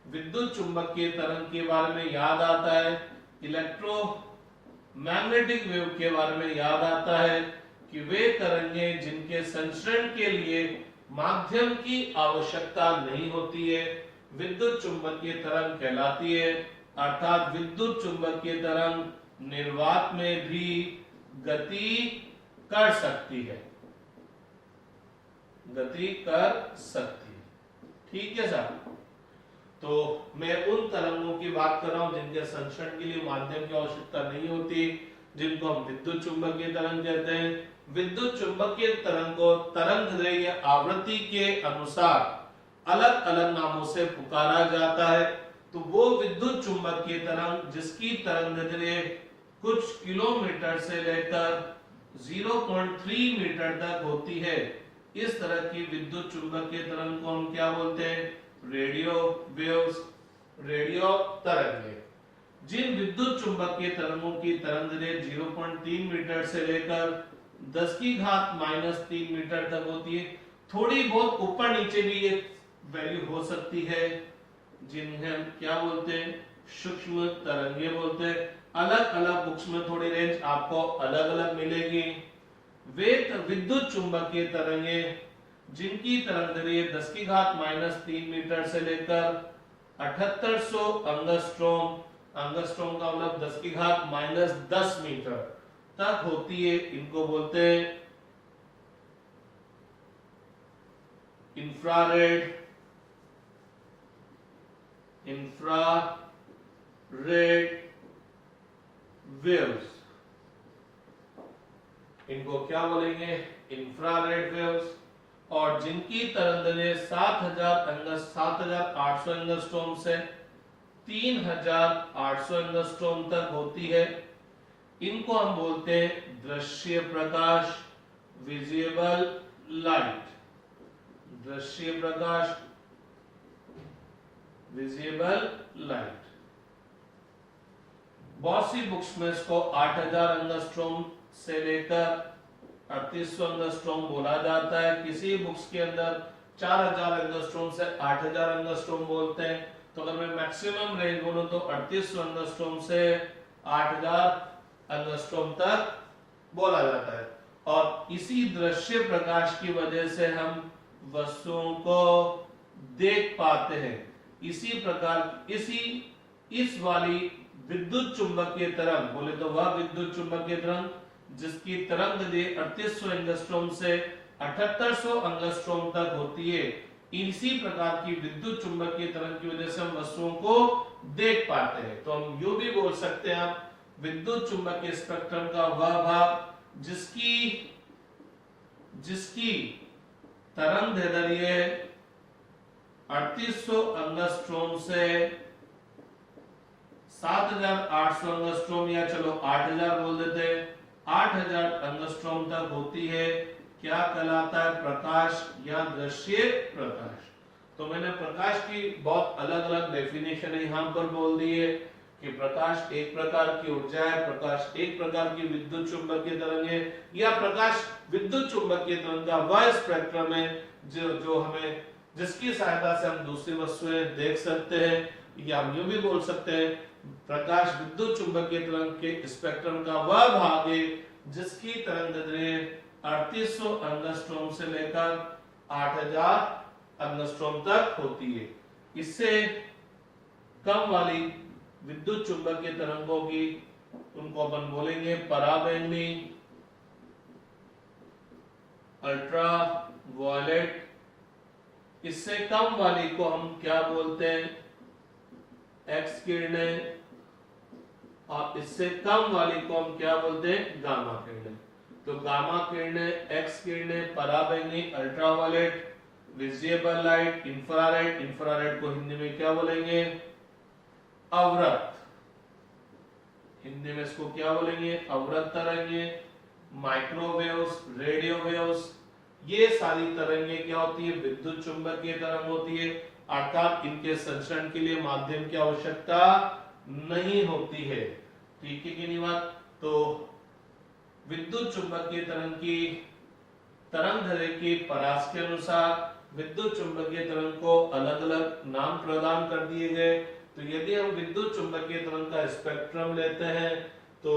विद्युत चुंबकीय तरंग के बारे में याद आता है, इलेक्ट्रोमैग्नेटिक वेव के बारे में याद आता है कि वे तरंगे जिनके संचरण के लिए माध्यम की आवश्यकता नहीं होती है, विद्युत चुंबकीय तरंग कहलाती है। अर्थात विद्युत चुंबकीय तरंग निर्वात में भी गति कर सकती है, गति कर सकती है। ठीक है साहब, तो मैं उन तरंगों की बात कर रहा हूं जिनके संचरण के लिए माध्यम की आवश्यकता नहीं होती, जिनको हम विद्युत चुंबकीय तरंग कहते हैं। विद्युत चुंबकीय तरंग को तरंग दैर्ध्य या आवृत्ति के अनुसार अलग अलग नामों से पुकारा जाता है। तो वो विद्युत चुंबकीय तरंग जिसकी तरंग दैर्ध्य कुछ किलोमीटर से लेकर 0.3 मीटर तक होती है, इस तरह की विद्युत चुंबकीय तरंग को हम क्या बोलते हैं? रेडियो वेव्स, रेडियो तरंगे। जिन विद्युत चुंबकीय तरंगों की तरंग दैर्ध्य 0.3 मीटर से लेकर 10⁻³ मीटर तक होती है, थोड़ी बहुत ऊपर नीचे भी ये वैल्यू हो सकती है, जिन्हें हम क्या बोलते हैं? सूक्ष्म तरंगे बोलते हैं। अलग अलग बुक्स में थोड़ी रेंज आपको अलग अलग मिलेगी। वे विद्युत चुंबकीय तरंगे जिनकी तरंग दैर्ध्य 10⁻³ मीटर से लेकर 7800 एंगस्ट्रॉम, एंगस्ट्रॉम का मतलब 10⁻10 मीटर तक होती है, इनको बोलते हैं इंफ्रारेड वेव्स। इनको क्या बोलेंगे? Infrared waves. और जिनकी तरंग दैर्ध्य 7800 एंगस्ट्रॉम से 3800 एंगस्ट्रॉम तक होती है, इनको हम बोलते हैं दृश्य प्रकाश, विजिबल लाइट। दृश्य प्रकाश, विजिबल लाइट। बहुत सी बुक्स में इसको 8000 एंगस्ट्रॉम से लेकर 3800 एंगस्ट्रॉम बोला जाता है। किसी बुक्स के अंदर 4000 एंगस्ट्रॉम से 8000 एंगस्ट्रॉम बोलते हैं। तो अगर मैं मैक्सिमम रेंज बोलूं तो 3800 एंगस्ट्रॉम से 8000 एंगस्ट्रॉम तक बोला जाता है। और इसी दृश्य प्रकाश की वजह से हम वस्तुओं को देख पाते हैं। इसी प्रकार इस वाली विद्युत चुंबकीय तरंग, बोले तो वह विद्युत चुंबकीय तरंग जिसकी तरंग दैर्ध्य 3800 एंगस्ट्रॉम से 7800 एंगस्ट्रॉम तक होती है, इसी प्रकार की विद्युत चुंबकीय तरंग की वजह से हम वस्तुओं को देख पाते हैं। तो हम यूं भी बोल सकते हैं, आप विद्युत चुंबकीय स्पेक्ट्रम का वह भाग जिसकी तरंग दैर्ध्य 3800 एंगस्ट्रॉम से 7800 एंगस्ट्रॉम, या चलो 8000 बोल देते हैं, 8000 एंगस्ट्रॉम तक होती है, क्या कहलाता है? प्रकाश या दृश्य प्रकाश। तो मैंने प्रकाश की बहुत अलग अलग डेफिनेशन यहाँ पर बोल दी है कि प्रकाश एक प्रकार की ऊर्जा है, प्रकाश एक प्रकार की विद्युत चुंबकीय तरंग है, या प्रकाश विद्युत चुंबकीय तरंग का वह स्पेक्ट्रम है जो हमें, जिसकी सहायता से हम दूसरी वस्तुएं देख सकते हैं, या हम यूं भी बोल सकते हैं प्रकाश विद्युत चुंबकीय तरंग के स्पेक्ट्रम का वह भाग है जिसकी तरंगदैर्घ्य 3800 एंगस्ट्रॉम से लेकर 8000 एंगस्ट्रॉम तक होती है। इससे कम वाली विद्युत चुंबकीय तरंगों की, उनको अपन बोलेंगे पराबैंगनी, अल्ट्रा वायलेट। इससे कम वाली को हम क्या बोलते हैं? एक्स किरणें। और इससे कम वाली को हम क्या बोलते हैं? गामा किरणें। तो गामा किरणें, एक्स किरणें, पराबैंगनी, ultraviolet, visible light, infrared. Infrared को हिंदी में क्या बोलेंगे? अवरक्त। हिंदी में इसको क्या बोलेंगे? अवरक्त तरंगें। माइक्रोवेव्स, रेडियो वेव्स, ये सारी तरंगें क्या होती है? विद्युत चुंबकीय तरंग होती है, अर्थात इनके संचरण के लिए माध्यम की आवश्यकता नहीं होती है। ठीक है कि नहीं बात? तो विद्युत चुंबकीय तरंग की तरंगदैर्घ्य की परास के अनुसार विद्युत चुंबकीय तरंग को अलग अलग नाम प्रदान कर दिए गए। तो यदि हम विद्युत चुंबकीय तरंग का स्पेक्ट्रम लेते हैं तो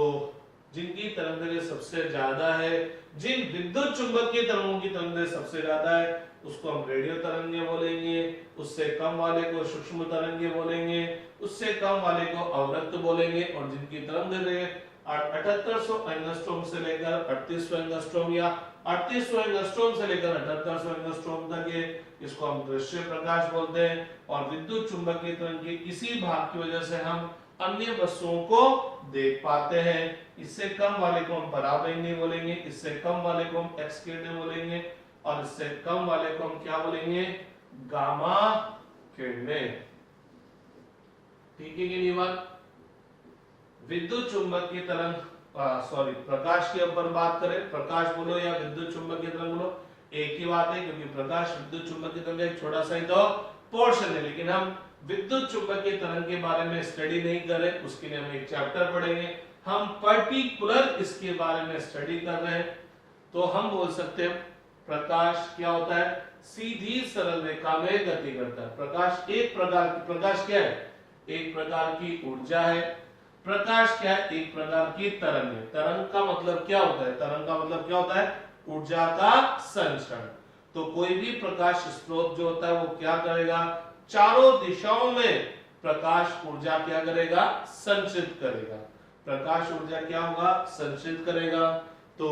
जिनकी तरंगदैर्घ्य सबसे ज्यादा है, जिन विद्युत चुंबकीय तरंगों की तरंगदैर्घ्य सबसे ज्यादा है, उसको हम रेडियो तरंगे बोलेंगे। उससे कम वाले को सूक्ष्म तरंगे बोलेंगे, उससे कम वाले को अवरक्त बोलेंगे। और जिनकी तरंगदैर्घ्य 7800 एंगस्ट्रॉम से लेकर 3800 एंगस्ट्रॉम या 3800 एंगस्ट्रॉम से लेकर 7800 एंगस्ट्रॉम तक है, इसको हम दृश्य प्रकाश बोलते हैं। और विद्युत चुंबकीय तरंग के इसी भाग की वजह से हम अन्य वस्तुओं को देख पाते हैं। इससे कम वाले को हम पराबैंगनी बोलेंगे, इससे कम वाले को हम एक्स किरणें बोलेंगे, और इससे कम वाले को हम क्या बोलेंगे? गामा किरणें। ठीक है कि नहीं बात? विद्युत चुंबकीय तरंग, सॉरी, प्रकाश के ऊपर बात करें, प्रकाश बोलो या विद्युत चुंबकीय तरंग बोलो, एक ही बात है, क्योंकि प्रकाश विद्युत चुंबकीय तरंग एक छोटा सा ही तो पोर्शन है। लेकिन हम विद्युत चुंबकीय तरंग के बारे में स्टडी नहीं कर रहे, उसके लिए हम एक चैप्टर पढ़ेंगे। हम पर्टिकुलर इसके बारे में स्टडी कर रहे हैं, तो हम बोल सकते हैं प्रकाश क्या होता है? सीधी सरल रेखा में गति करता है। प्रकाश एक प्रकार की, प्रकाश क्या है? एक प्रकार की ऊर्जा है। प्रकाश क्या है? एक प्रकार की तरंग है। तरंग का मतलब क्या होता है? तरंग का मतलब क्या होता है? ऊर्जा का संचरण। तो कोई भी प्रकाश स्रोत जो होता है वो क्या करेगा? चारों दिशाओं में प्रकाश ऊर्जा क्या करेगा? संचित करेगा। प्रकाश ऊर्जा क्या होगा? संचित करेगा। तो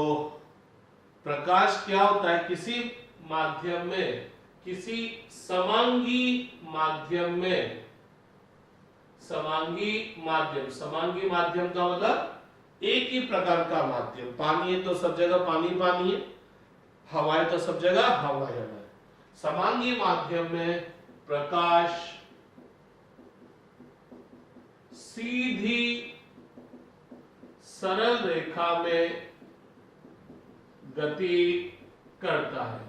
प्रकाश क्या होता है? किसी माध्यम में, किसी समांगी माध्यम में, समांगी माध्यम, समांगी माध्यम का मतलब एक ही प्रकार का माध्यम। पानी है तो सब जगह पानी पानी है, हवा है तो सब जगह हवा है। समांगी माध्यम में प्रकाश सीधी सरल रेखा में गति करता है।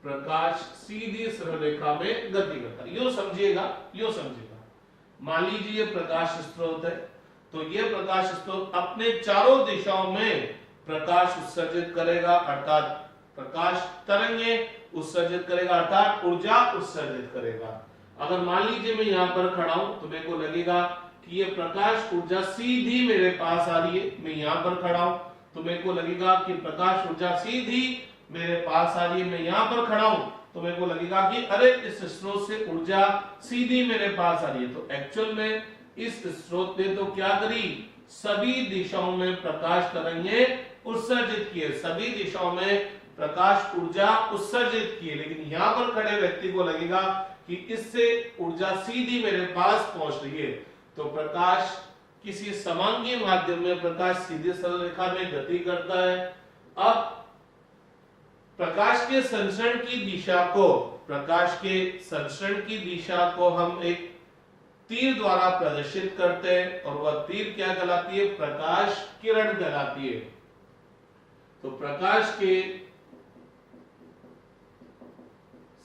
प्रकाश सीधी सरल रेखा में गति करता है। यो समझिएगा, यो समझिएगा। मान लीजिए प्रकाश स्रोत है, तो ये प्रकाश स्रोत अपने चारों दिशाओं में प्रकाश उत्सर्जित करेगा, अर्थात प्रकाश तरंगे उत्सर्जित करेगा, अर्थात ऊर्जा उत्सर्जित करेगा। अगर मान लीजिए मैं यहाँ पर खड़ा हूं तो मेरे को लगेगा कि ये प्रकाश ऊर्जा सीधी मेरे पास आ रही है। मैं यहाँ पर खड़ा हूं तो मेरे को लगेगा कि प्रकाश ऊर्जा सीधी मेरे पास आ रही है। मैं यहाँ पर खड़ा हूं तो मेरे को लगेगा कि अरे इस स्रोत से ऊर्जा सीधी मेरे पास आ रही है। तो एक्चुअल में इस स्रोत ने तो क्या करी? सभी दिशाओं में प्रकाश तरंगें उत्सर्जित किए, सभी दिशाओं में प्रकाश ऊर्जा उत्सर्जित किए। लेकिन यहाँ पर खड़े व्यक्ति को लगेगा कि इससे ऊर्जा सीधी मेरे पास पहुंच रही है। तो प्रकाश किसी समांगी माध्यम में प्रकाश सीधी सरल रेखा में गति करता है। अब प्रकाश के संचरण की दिशा को, प्रकाश के संचरण की दिशा को हम एक तीर द्वारा प्रदर्शित करते हैं, और वह तीर क्या कहलाती है? प्रकाश किरण कहलाती है। तो प्रकाश के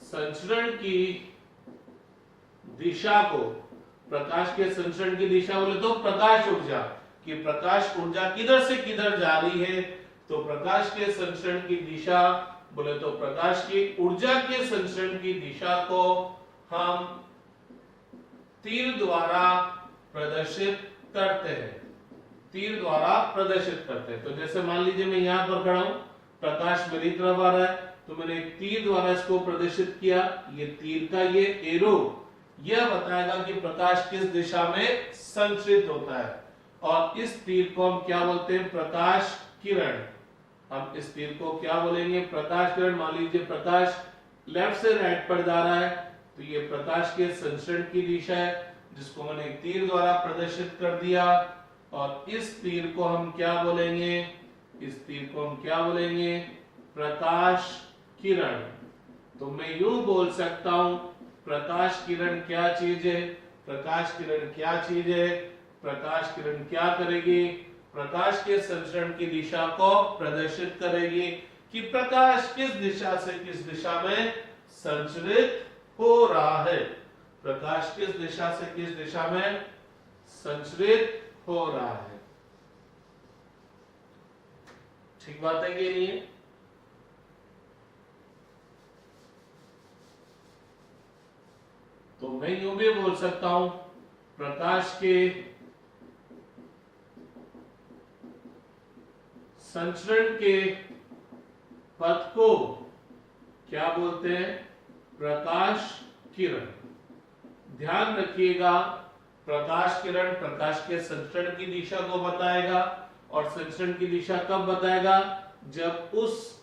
संचरण की दिशा को, प्रकाश के संचरण की दिशा बोले तो प्रकाश ऊर्जा, कि प्रकाश ऊर्जा किधर से किधर जा रही है, तो प्रकाश के संचरण की दिशा बोले तो प्रकाश की ऊर्जा के संचरण की दिशा को हम तीर द्वारा प्रदर्शित करते हैं, तीर द्वारा प्रदर्शित करते हैं। तो जैसे मान लीजिए मैं यहां पर खड़ा हूं, प्रकाश मेरी तरफ आ रहा है, तो मैंने एक तीर द्वारा इसको प्रदर्शित किया। ये तीर का ये एरो यह बताएगा कि प्रकाश किस दिशा में संचरित होता है, और इस तीर को हम क्या बोलते हैं, प्रकाश किरण। हम इस तीर को क्या बोलेंगे, प्रकाश किरण। मान लीजिए प्रकाश लेफ्ट से राइट पर जा रहा है, तो ये प्रकाश के संचरण की दिशा है, जिसको मैंने तीर द्वारा प्रदर्शित कर दिया। और इस तीर को हम क्या बोलेंगे, इस तीर को हम क्या बोलेंगे, प्रकाश किरण। तो मैं यूं बोल सकता हूं, प्रकाश किरण क्या चीज है, प्रकाश किरण क्या चीज है, प्रकाश किरण क्या करेगी, प्रकाश के संचरण की दिशा को प्रदर्शित करेगी, कि प्रकाश किस दिशा से किस दिशा में संचरित हो रहा है, प्रकाश किस दिशा से किस दिशा में संचरित हो रहा है। ठीक बात है कि नहीं है? तो मैं यूं भी बोल सकता हूं, प्रकाश के संचरण के पथ को क्या बोलते हैं, प्रकाश किरण। ध्यान रखिएगा, प्रकाश किरण प्रकाश के संचरण की दिशा को बताएगा, और संचरण की दिशा कब बताएगा, जब उस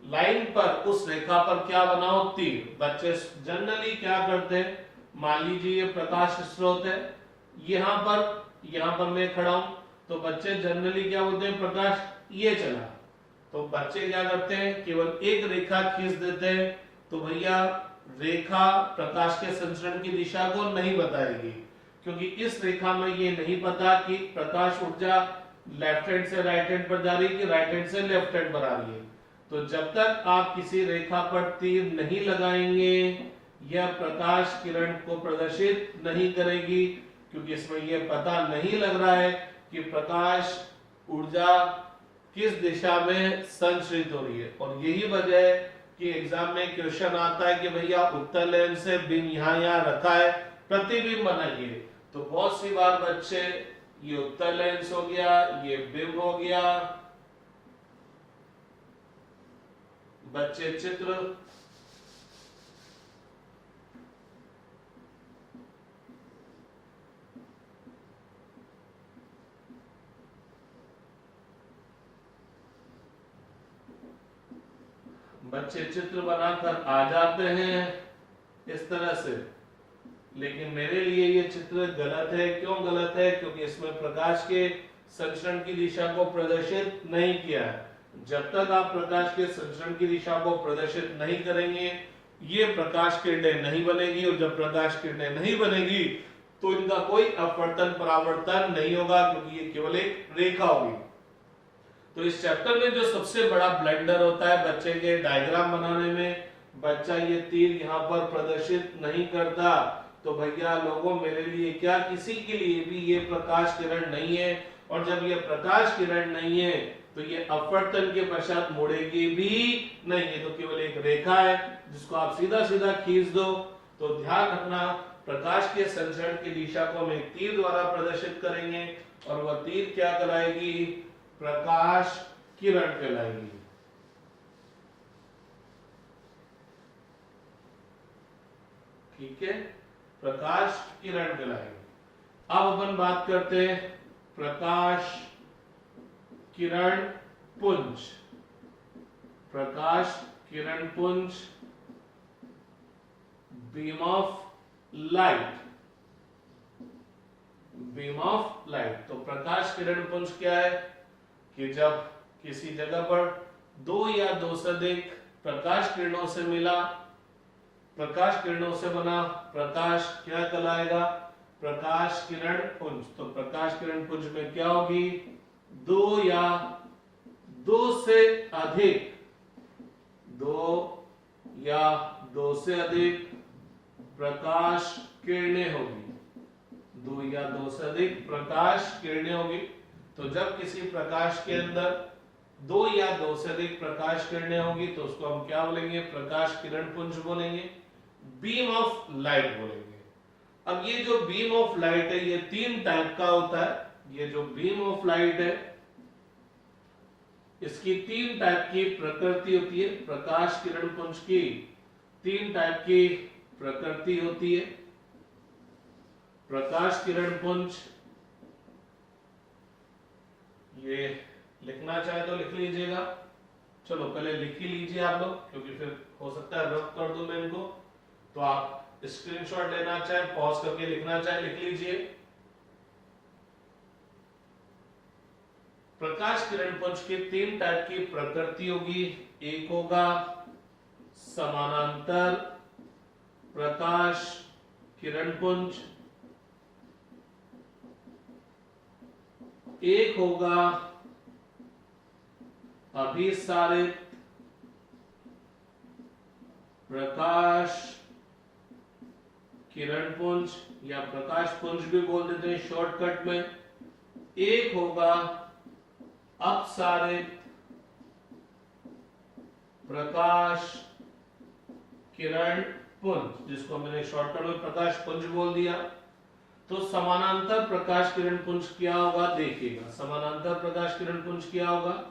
लाइन पर, उस रेखा पर क्या बनाओ, तीर। बच्चे जनरली क्या करते हैं, मान लीजिए ये प्रकाश स्रोत है, यहां पर मैं खड़ा हूं, तो बच्चे जनरली क्या बोलते हैं, प्रकाश ये चला, तो बच्चे क्या करते हैं, केवल एक रेखा खींच देते हैं। तो भैया रेखा प्रकाश के संचरण की दिशा को नहीं बताएगी, क्योंकि इस रेखा में ये नहीं पता कि प्रकाश ऊर्जा लेफ्ट हैंड से राइट हैंड पर जा रही है कि राइट हैंड से लेफ्ट हैंड पर आ रही है। तो जब तक आप किसी रेखा पर तीर नहीं लगाएंगे, यह प्रकाश किरण को प्रदर्शित नहीं करेगी, क्योंकि इसमें यह पता नहीं लग रहा है कि प्रकाश ऊर्जा किस दिशा में संचरित हो रही है। और यही वजह है कि एग्जाम में क्वेश्चन आता है कि भैया उत्तल लेंस से बिंब यहाँ रखा है, प्रतिबिंब बनाइए। तो बहुत सी बार बच्चे, ये उत्तल लेंस हो गया, ये बिंब हो गया, बच्चे चित्र बनाकर आ जाते हैं इस तरह से, लेकिन मेरे लिए ये चित्र गलत है। क्यों गलत है, क्योंकि इसमें प्रकाश के संचरण की दिशा को प्रदर्शित नहीं किया है। जब तक आप प्रकाश के संचरण की दिशा को प्रदर्शित नहीं करेंगे, ये प्रकाश किरणें नहीं बनेगी, और जब प्रकाश किरणें नहीं बनेगी तो इनका कोई अपवर्तन परावर्तन नहीं होगा, क्योंकि ये केवल एक रेखा होगी। तो इस चैप्टर में जो सबसे बड़ा ब्लंडर होता है बच्चे के डायग्राम बनाने में, बच्चा ये तीर यहाँ पर प्रदर्शित नहीं करता। तो भैया लोगों, मेरे लिए क्या, किसी के लिए भी ये प्रकाश किरण नहीं है, और जब ये प्रकाश किरण नहीं है तो ये अपवर्तन के पश्चात मुड़ेगी भी नहीं है, तो केवल एक रेखा है जिसको आप सीधा सीधा खींच दो। तो ध्यान रखना, प्रकाश के संचरण की दिशा को हम एक तीर द्वारा प्रदर्शित करेंगे, और वह तीर क्या कराएगी, प्रकाश किरण कहलाएगी। ठीक है, प्रकाश किरण कहलाएगी। अब अपन बात करते हैं प्रकाश किरण पुंज। प्रकाश किरण पुंज, beam of light, beam of light. तो प्रकाश किरण पुंज क्या है, कि जब किसी जगह पर दो या दो से अधिक प्रकाश किरणों से मिला, प्रकाश किरणों से बना प्रकाश, क्या कहलाएगा, प्रकाश किरण पुंज। तो प्रकाश किरण पुंज में क्या होगी, दो या दो से अधिक, दो या दो से अधिक प्रकाश किरणें होगी, दो या दो से अधिक प्रकाश किरणें होगी। तो जब किसी प्रकाश के अंदर दो या दो से अधिक प्रकाश किरणें होगी तो उसको हम क्या बोलेंगे? प्रकाश किरण पुंज बोलेंगे, बीम ऑफ लाइट बोलेंगे। अब ये जो बीम ऑफ लाइट है ये तीन टाइप का होता है। ये जो बीम ऑफ लाइट है इसकी तीन टाइप की प्रकृति होती है। प्रकाश किरण पुंज की तीन टाइप की प्रकृति होती है। प्रकाश किरण पुंज, ये लिखना चाहे तो लिख लीजिएगा। चलो पहले लिख ही लीजिए आप लोग, क्योंकि फिर हो सकता है रफ कर दूं मैं इनको। तो आप स्क्रीनशॉट लेना चाहे, पॉज करके लिखना चाहे, लिख लीजिए। प्रकाश किरण पुंज की तीन टाइप की प्रकृति होगी। एक होगा समानांतर प्रकाश किरण पुंज, एक होगा अभिसारित प्रकाश किरण पुंज या प्रकाश पुंज भी बोल देते हैं शॉर्टकट में। एक होगा अपसारित प्रकाश किरण पुंज, जिसको मैंने शॉर्टकट में प्रकाश पुंज बोल दिया। तो समानांतर प्रकाश किरण पुंज क्या होगा देखिएगा। समानांतर प्रकाश किरण पुंज क्या होगा?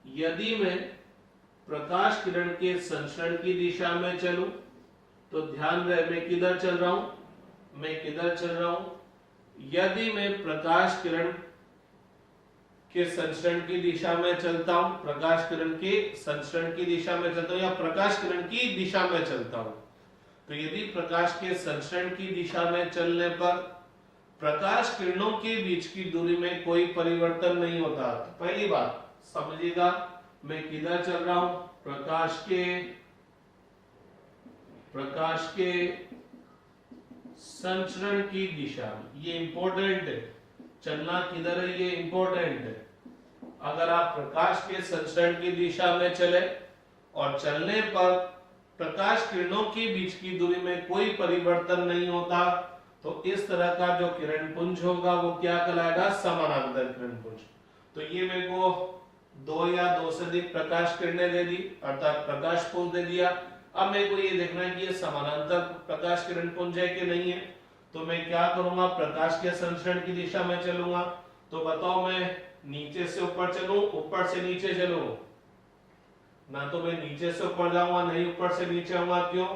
यदि मैं प्रकाश किरण के संचरण की दिशा में चलूं तो ध्यान रहे मैं किधर चल रहा हूं, मैं किधर चल रहा हूं। यदि मैं प्रकाश किरण के संचरण की दिशा में चलता हूं, प्रकाश किरण के संचरण की दिशा में चलता हूं या प्रकाश किरण की दिशा में चलता हूं, तो यदि प्रकाश के संचरण की दिशा में चलने पर प्रकाश किरणों के बीच की दूरी में कोई परिवर्तन नहीं होता। तो पहली बात समझिएगा, मैं किधर चल रहा हूं? प्रकाश के संचरण की दिशा में। ये इंपॉर्टेंट है, चलना किधर है ये इंपॉर्टेंट है। अगर आप प्रकाश के संचरण की दिशा में चले और चलने पर प्रकाश किरणों के बीच की दूरी में कोई परिवर्तन नहीं होता, तो इस तरह का जो किरण पुंज होगा वो क्या कहलाएगा? समानांतर किरण पुंज। तो ये मेरे को दो या दो से अधिक प्रकाश किरणें दे दी, अर्थात प्रकाश पुंज दे दिया। अब मेरे को ये देखना है कि ये समानांतर प्रकाश किरण पुंज है कि नहीं है। तो मैं क्या करूंगा? प्रकाश के संचरण की दिशा में चलूंगा। तो बताओ मैं नीचे से ऊपर चलूं, ऊपर से नीचे चलूं? ना तो मैं नीचे से ऊपर जाऊंगा, नहीं ऊपर से नीचे आऊंगा। क्यों?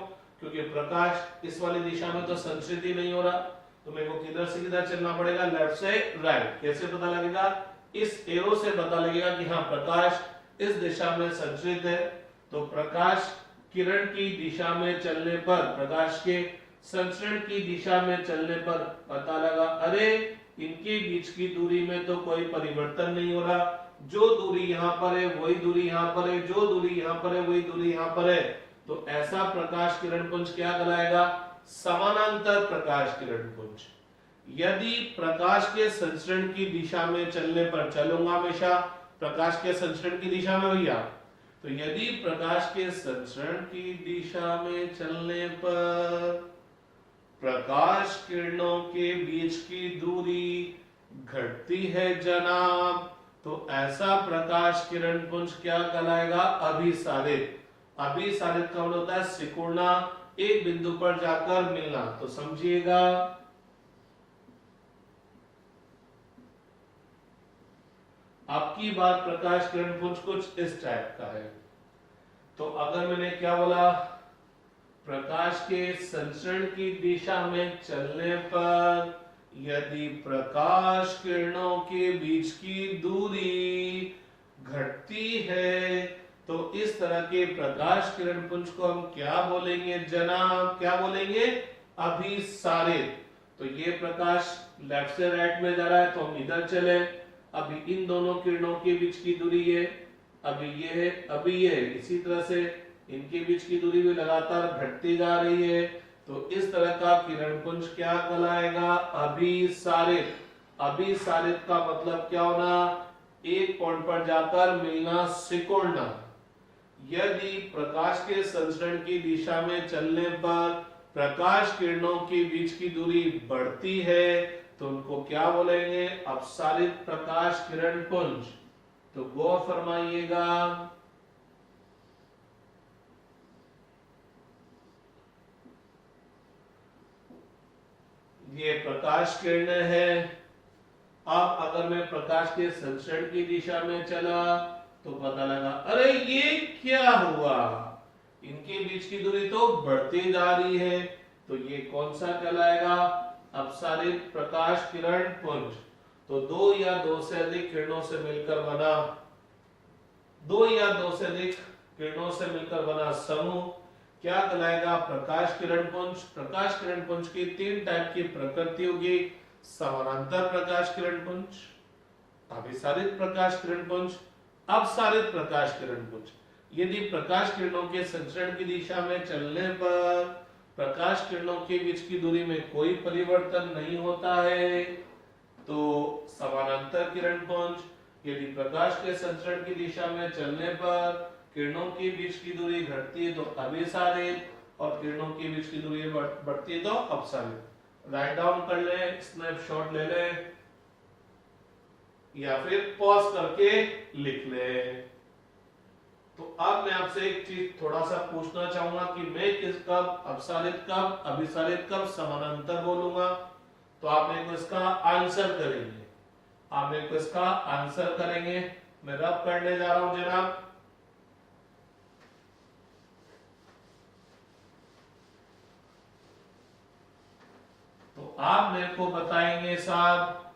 क्योंकि प्रकाश इस वाली दिशा में तो संचरित ही नहीं हो रहा। तो मेरे को किधर से किधर चलना पड़ेगा? लेफ्ट से राइट। कैसे पता लगेगा? इस एरो से पता लगेगा कि हाँ प्रकाश इस दिशा में संचरित है। तो प्रकाश किरण की दिशा में चलने पर, प्रकाश के संचरण की दिशा में चलने पर पता लगा अरे इनके बीच की दूरी में तो कोई परिवर्तन नहीं हो रहा। जो दूरी यहाँ पर है वही दूरी यहाँ पर है, जो दूरी यहाँ पर है वही दूरी यहाँ पर है। तो ऐसा प्रकाश किरण पुंज क्या कहलाएगा? समानांतर प्रकाश किरण पुंज। यदि प्रकाश के संचरण की दिशा में चलने पर, चलूंगा हमेशा प्रकाश के संचरण की दिशा में भैया, तो यदि प्रकाश के संचरण की दिशा में चलने पर प्रकाश किरणों के बीच की दूरी घटती है जनाब, तो ऐसा प्रकाश किरण पुंज क्या कहलाएगा? अभिसारित। अभिसारित का मतलब होता है सिकुड़ना, एक बिंदु पर जाकर मिलना। तो समझिएगा, आपकी बात प्रकाश किरण पुंज कुछ इस टाइप का है। तो अगर मैंने क्या बोला? प्रकाश के संचरण की दिशा में चलने पर यदि प्रकाश किरणों के बीच की दूरी घटती है तो इस तरह के प्रकाश किरण पुंज को हम क्या बोलेंगे जनाब? क्या बोलेंगे? अभिसारित। तो ये प्रकाश लेफ्ट से राइट में जा रहा है तो हम इधर चले। अभी इन दोनों किरणों के बीच की दूरी है, अभी ये है, अभी ये है। इसी तरह से इनके बीच की दूरी भी लगातार घटती जा रही है। तो इस तरह का किरण पुंज क्या कहलाएगा? अभिसारित। अभिसारित का मतलब क्या होना, एक पॉइंट पर जाकर मिलना, सिकुड़ना। यदि प्रकाश के संचरण की दिशा में चलने पर प्रकाश किरणों के बीच की दूरी बढ़ती है तो उनको क्या बोलेंगे, अपसारित प्रकाश किरण पुंज। तो गौर फरमाइएगा, ये प्रकाश किरण है। अब अगर मैं प्रकाश के संचरण की दिशा में चला तो पता लगा, अरे ये क्या हुआ, इनके बीच की दूरी तो बढ़ती जा रही है। तो ये कौन सा कहलाएगा, अपसारित प्रकाश किरण पुंज। तो दो या दो से अधिक किरणों से मिलकर बना, दो या दो से अधिक किरणों से मिलकर बना समूह क्या कहलाएगा, प्रकाश किरण पुंज। प्रकाश किरण पुंज की तीन टाइप की प्रकृति होगी, समानांतर प्रकाश किरण पुंज, अभिसारित प्रकाश किरण पुंज, अपसारित प्रकाश किरण पुंज। यदि प्रकाश किरणों के संचरण की दिशा में चलने पर प्रकाश किरणों के बीच की दूरी में कोई परिवर्तन नहीं होता है तो समानांतर किरण पुंज। यदि प्रकाश के संचरण की दिशा में चलने पर किरणों के बीच की दूरी घटती है तो अभिसारित, और किरणों के बीच की दूरी बढ़ती है तो अपसारित। राइट डाउन कर ले, स्नैपशॉट ले ले या फिर पॉज करके लिख ले। तो अब मैं आपसे एक चीज थोड़ा सा पूछना चाहूंगा कि मैं किस कब अपसारित कब अभिसारित कब समानांतर बोलूंगा, तो आप मेरे को इसका आंसर करेंगे, आप मेरे को इसका आंसर करेंगे। मैं रब करने जा रहा हूं जनाब। तो आप मेरे को बताएंगे साहब,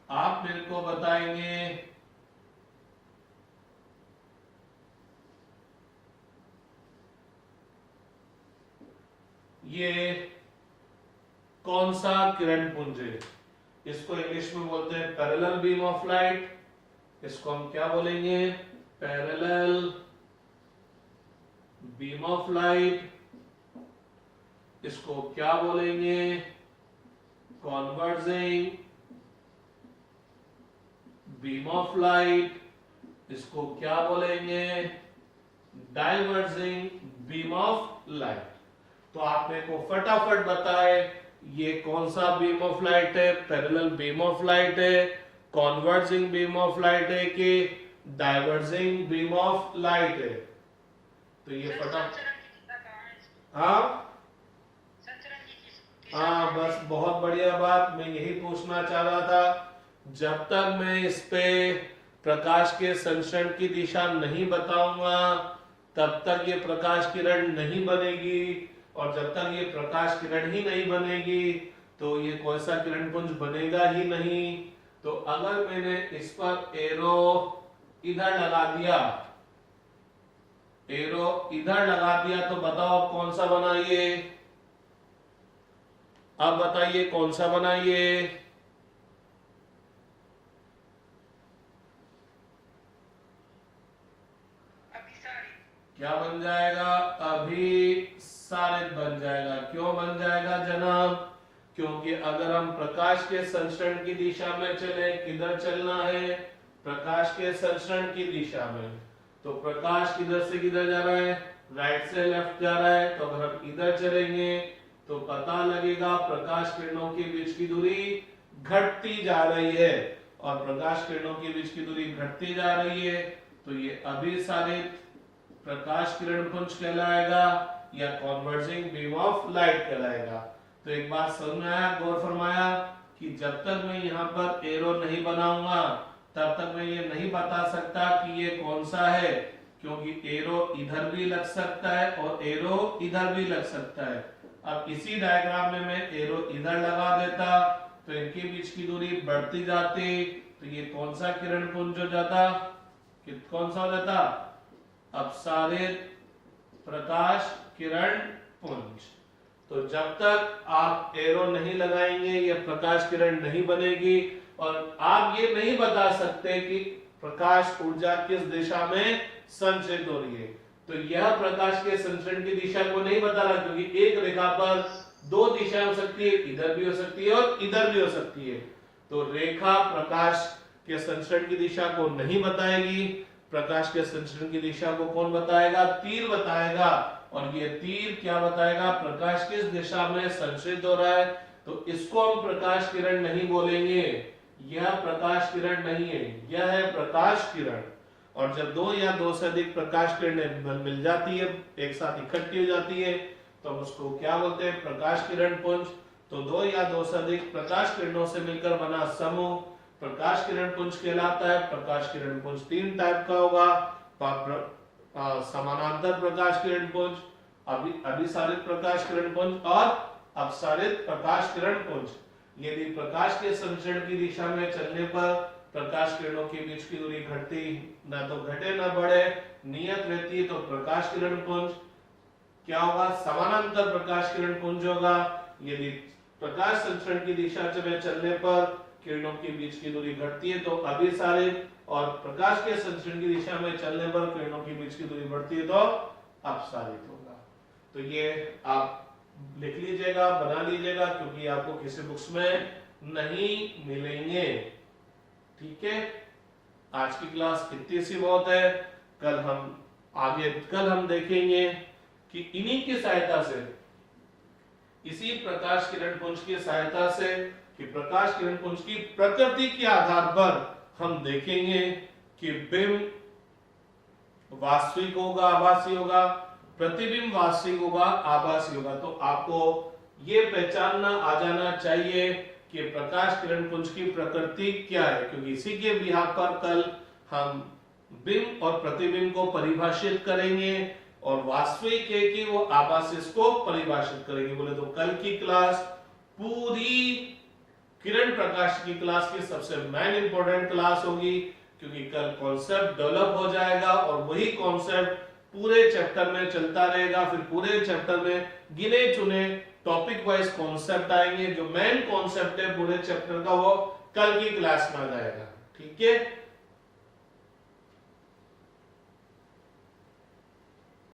आप मेरे को बताएंगे ये कौन सा किरण पुंज है। इसको इंग्लिश में बोलते हैं पैरेलल बीम ऑफ लाइट। इसको हम क्या बोलेंगे, पैरेलल बीम ऑफ लाइट। इसको क्या बोलेंगे, कॉन्वर्जिंग बीम ऑफ लाइट। इसको क्या बोलेंगे, डाइवर्जिंग बीम ऑफ लाइट। तो आप मेरे को फटाफट बताए ये कौन सा बीम ऑफ लाइट है, पैरेलल बीम ऑफ लाइट है, कॉन्वर्जिंग बीम ऑफ लाइट है कि डाइवर्जिंग बीम ऑफ लाइट है। तो ये फटाफट, हाँ हाँ बस बहुत बढ़िया बात, मैं यही पूछना चाह रहा था। जब तक मैं इस पे प्रकाश के संचरण की दिशा नहीं बताऊंगा तब तक ये प्रकाश किरण नहीं बनेगी, और जब तक ये प्रकाश किरण ही नहीं बनेगी तो ये कोई सा किरण पुंज बनेगा ही नहीं। तो अगर मैंने इस पर एरो इधर लगा दिया, एरो इधर लगा दिया तो बताओ अब कौन सा बना ये, अब बताइए कौन सा बना ये, क्या बन जाएगा, अभिसारित बन जाएगा। क्यों बन जाएगा जनाब, क्योंकि अगर हम प्रकाश के संचरण की दिशा में चले, किधर चलना है, प्रकाश के संचरण की दिशा में, तो प्रकाश किधर से किधर जा रहा है, राइट से लेफ्ट जा रहा है। तो अगर हम इधर चलेंगे तो पता लगेगा प्रकाश किरणों के बीच की दूरी घटती जा रही है, और प्रकाश किरणों के बीच की दूरी घटती जा रही है तो ये अभिसारित प्रकाश किरण पुंज कहलाएगा या कॉन्वर्जिंग बीम ऑफ लाइट कहलाएगा। तो एक बात समझ में आया, गौर फरमाया कि जब तक मैं यहाँ पर एरो नहीं बनाऊंगा तब तक मैं ये नहीं बता सकता कि ये कौन सा है, क्योंकि एरो इधर भी लग सकता है और एरो इधर भी लग सकता है। अब इसी डायग्राम में मैं एरो इधर लगा देता तो इनके बीच की दूरी बढ़ती जाती, तो ये कौन सा किरण पुंज हो जाता, कौन सा हो जाता, अपसारित प्रकाश किरण पुंज। तो जब तक आप एरो नहीं लगाएंगे ये प्रकाश किरण नहीं बनेगी, और आप ये नहीं बता सकते कि प्रकाश ऊर्जा किस दिशा में संचित हो रही है। तो यह प्रकाश के संचरण की दिशा को नहीं बता रहा, क्योंकि एक रेखा पर दो दिशाएं हो सकती है, इधर भी हो सकती है और इधर भी हो सकती है। तो रेखा प्रकाश के संचरण की दिशा को नहीं बताएगी, प्रकाश के संचरण की दिशा को कौन बताएगा? तीर बताएगा। और ये तीर क्या बताएगा? प्रकाश किस दिशा में संचरित हो रहा है। तो इसको हम प्रकाश किरण नहीं बोलेंगे, यह प्रकाश किरण नहीं है, यह है प्रकाश किरण। और जब दो या दो से अधिक प्रकाश किरणें मिल जाती है, एक साथ इकट्ठी हो जाती है, तो हम उसको क्या बोलते हैं? प्रकाश किरण पुंज। तो दो या दो से अधिक प्रकाश किरणों से मिलकर बना समूह प्रकाश किरण पुंज कहलाता है। प्रकाश किरण पुंज तीन टाइप का होगा, समानांतर प्रकाश किरण पुंज, अभिसारित प्रकाश किरण पुंज और अपसारित प्रकाश किरण पुंज। यदि प्रकाश के संचरण की दिशा में चलने पर प्रकाश किरणों के बीच की दूरी घटती ना तो घटे ना बढ़े, नियत रहती, तो प्रकाश किरण पुंज क्या होगा? समानांतर प्रकाश किरण पुंज होगा। यदि प्रकाश संचरण की दिशा में चलने पर किरणों के बीच की दूरी घटती है तो अभिसारित, और प्रकाश के संचरण की दिशा में चलने पर किरणों के बीच की दूरी बढ़ती है तो अपसारित होगा। तो ये आप लिख लीजिएगा, बना लीजिएगा, क्योंकि आपको किसी बुक्स में नहीं मिलेंगे। ठीक है, आज की क्लास इतनी सी बहुत है। कल हम देखेंगे कि इन्हीं की सहायता से, इसी प्रकाश किरण पुंज की सहायता से, कि प्रकाश किरण पुंज की प्रकृति के आधार पर हम देखेंगे कि बिंब वास्तविक होगा, आभासी होगा, प्रतिबिंब वास्तविक होगा, आभासी होगा। तो आपको ये पहचानना आ जाना चाहिए कि प्रकाश किरण पुंज की प्रकृति क्या है, क्योंकि इसी के बिहार पर कल हम बिंब और प्रतिबिंब को परिभाषित करेंगे, और वास्तविक है कि वो आभासी को परिभाषित करेंगे। बोले तो कल की क्लास पूरी किरण प्रकाश की क्लास की सबसे मेन इंपॉर्टेंट क्लास होगी, क्योंकि कल कॉन्सेप्ट डेवलप हो जाएगा और वही कॉन्सेप्ट पूरे चैप्टर में चलता रहेगा। फिर पूरे चैप्टर में गिने चुने टॉपिक वाइज कॉन्सेप्ट आएंगे। जो मेन कॉन्सेप्ट है पूरे चैप्टर का वो कल की क्लास में आ जाएगा। ठीक है।